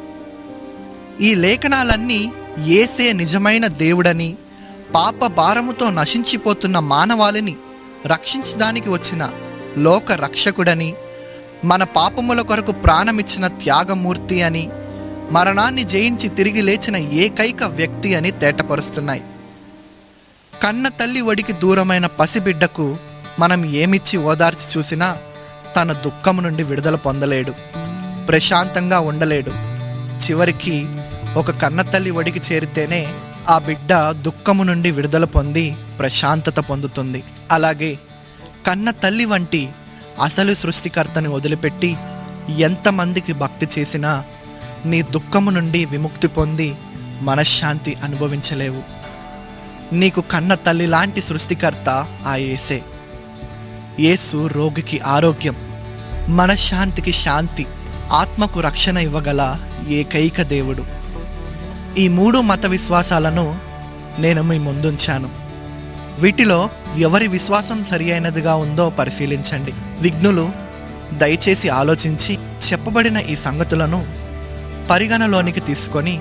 ఈ లేఖనాలన్నీ యేసే నిజమైన దేవుడని, పాప భారముతో నశించిపోతున్న మానవాళిని రక్షించడానికి వచ్చిన లోక రక్షకుడని, మన పాపముల కొరకు ప్రాణమిచ్చిన త్యాగమూర్తి అని, మరణాన్ని జయించి తిరిగి లేచిన ఏకైక వ్యక్తి అని తేటపరుస్తున్నాయి. కన్న తల్లి ఒడికి దూరమైన పసిబిడ్డకు మనం ఏమిచ్చి ఓదార్చి చూసినా తన దుఃఖము నుండి విడుదల పొందలేడు, ప్రశాంతంగా ఉండలేడు. చివరికి ఒక కన్నతల్లి ఒడికి చేరితేనే ఆ బిడ్డ దుఃఖము నుండి విడుదల పొంది ప్రశాంతత పొందుతుంది. అలాగే కన్న తల్లి వంటి అసలు సృష్టికర్తని వదిలిపెట్టి ఎంతమందికి భక్తి చేసినా నీ దుఃఖము నుండి విముక్తి పొంది మనశ్శాంతి అనుభవించలేవు. నీకు కన్న తల్లి లాంటి సృష్టికర్త ఆ యేసే. యేసు రోగికి ఆరోగ్యం, మనశ్శాంతికి శాంతి, ఆత్మకు రక్షణ ఇవ్వగల ఏకైక దేవుడు. ఈ 3 మత విశ్వాసాలను నేను మీ ముందుంచాను. వీటిలో ఎవరి విశ్వాసం సరి అయినదిగా ఉందో పరిశీలించండి. విఘ్నులు దయచేసి ఆలోచించి చెప్పబడిన ఈ సంగతులను పరిగణలోనికి తీసుకొని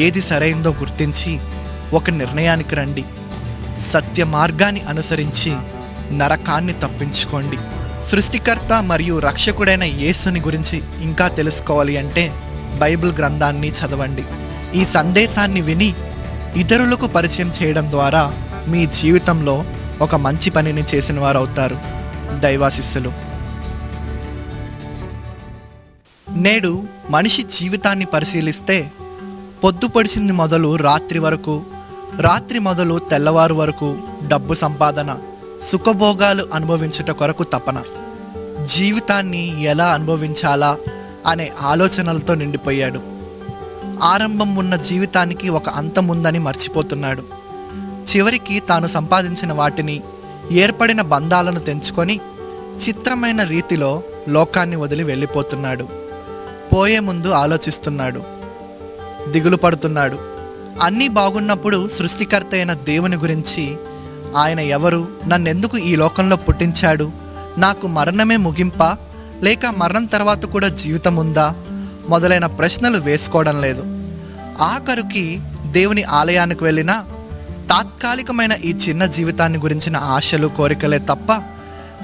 ఏది సరైందో గుర్తించి ఒక నిర్ణయానికి రండి. సత్య మార్గాన్ని అనుసరించి నరకాన్ని తప్పించుకోండి. సృష్టికర్త మరియు రక్షకుడైన యేసుని గురించి ఇంకా తెలుసుకోవాలి అంటే బైబిల్ గ్రంథాన్ని చదవండి. ఈ సందేశాన్ని విని ఇతరులకు పరిచయం చేయడం ద్వారా మీ జీవితంలో ఒక మంచి పనిని చేసిన వారు అవుతారు. దైవాశిస్సులు. నేడు మనిషి జీవితాన్ని పరిశీలిస్తే పొద్దు పొడిచింది మొదలు రాత్రి వరకు, రాత్రి మొదలు తెల్లవారు వరకు డబ్బు సంపాదన, సుఖభోగాలు అనుభవించుట కొరకు తపన, జీవితాన్ని ఎలా అనుభవించాలా అనే ఆలోచనలతో నిండిపోయాడు. ఆరంభం ఉన్న జీవితానికి ఒక అంతం ఉందని మర్చిపోతున్నాడు. చివరికి తాను సంపాదించిన వాటిని, ఏర్పడిన బంధాలను తెంచుకొని చిత్రమైన రీతిలో లోకాన్ని వదిలి వెళ్ళిపోతున్నాడు. పోయే ముందు ఆలోచిస్తున్నాడు, దిగులు పడుతున్నాడు. అన్నీ బాగున్నప్పుడు సృష్టికర్త అయిన దేవుని గురించి, ఆయన ఎవరు, నన్నెందుకు ఈ లోకంలో పుట్టించాడు, నాకు మరణమే ముగింపా లేక మరణం తర్వాత కూడా జీవితం ఉందా మొదలైన ప్రశ్నలు వేసుకోవడం లేదు. ఆఖరికి దేవుని ఆలయానికి వెళ్ళినా తాత్కాలికమైన ఈ చిన్న జీవితాన్ని గురించిన ఆశలు, కోరికలే తప్ప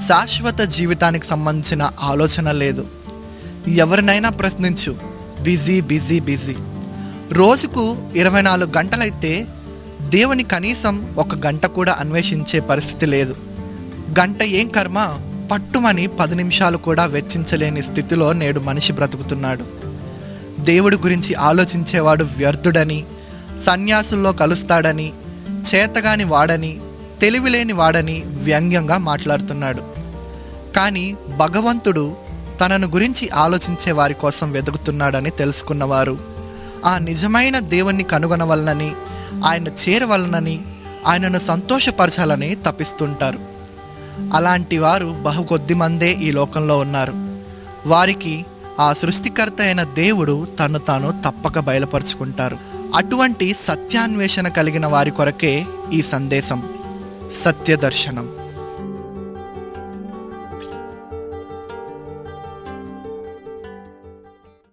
శాశ్వత జీవితానికి సంబంధించిన ఆలోచన లేదు. ఎవరినైనా ప్రశ్నించు, బిజీ బిజీ బిజీ. రోజుకు 24 గంటలైతే దేవుని కనీసం 1 గంట కూడా అన్వేషించే పరిస్థితి లేదు. గంట ఏం కర్మ, పట్టుమని 10 నిమిషాలు కూడా వెచ్చించలేని స్థితిలో నేడు మనిషి బ్రతుకుతున్నాడు. దేవుడి గురించి ఆలోచించేవాడు వ్యర్థుడని, సన్యాసుల్లో కలుస్తాడని, చేతగాని వాడని, తెలివిలేని వాడని వ్యంగ్యంగా మాట్లాడుతున్నాడు. కానీ భగవంతుడు తనను గురించి ఆలోచించే వారి కోసం వెతుకుతున్నాడని తెలుసుకున్నవారు ఆ నిజమైన దేవుణ్ణి కనుగొనవలనని, ఆయన చేరవలనని, ఆయనను సంతోషపరచాలని తపిస్తుంటారు. అలాంటి వారు బహు కొద్ది మందే ఈ లోకంలో ఉన్నారు. వారికి ఆ సృష్టికర్త అయిన దేవుడు తను తాను తప్పక బయలుపరుచుకుంటారు. అటువంటి సత్యాన్వేషణ కలిగిన వారి కొరకే ఈ సందేశం, సత్యదర్శనం.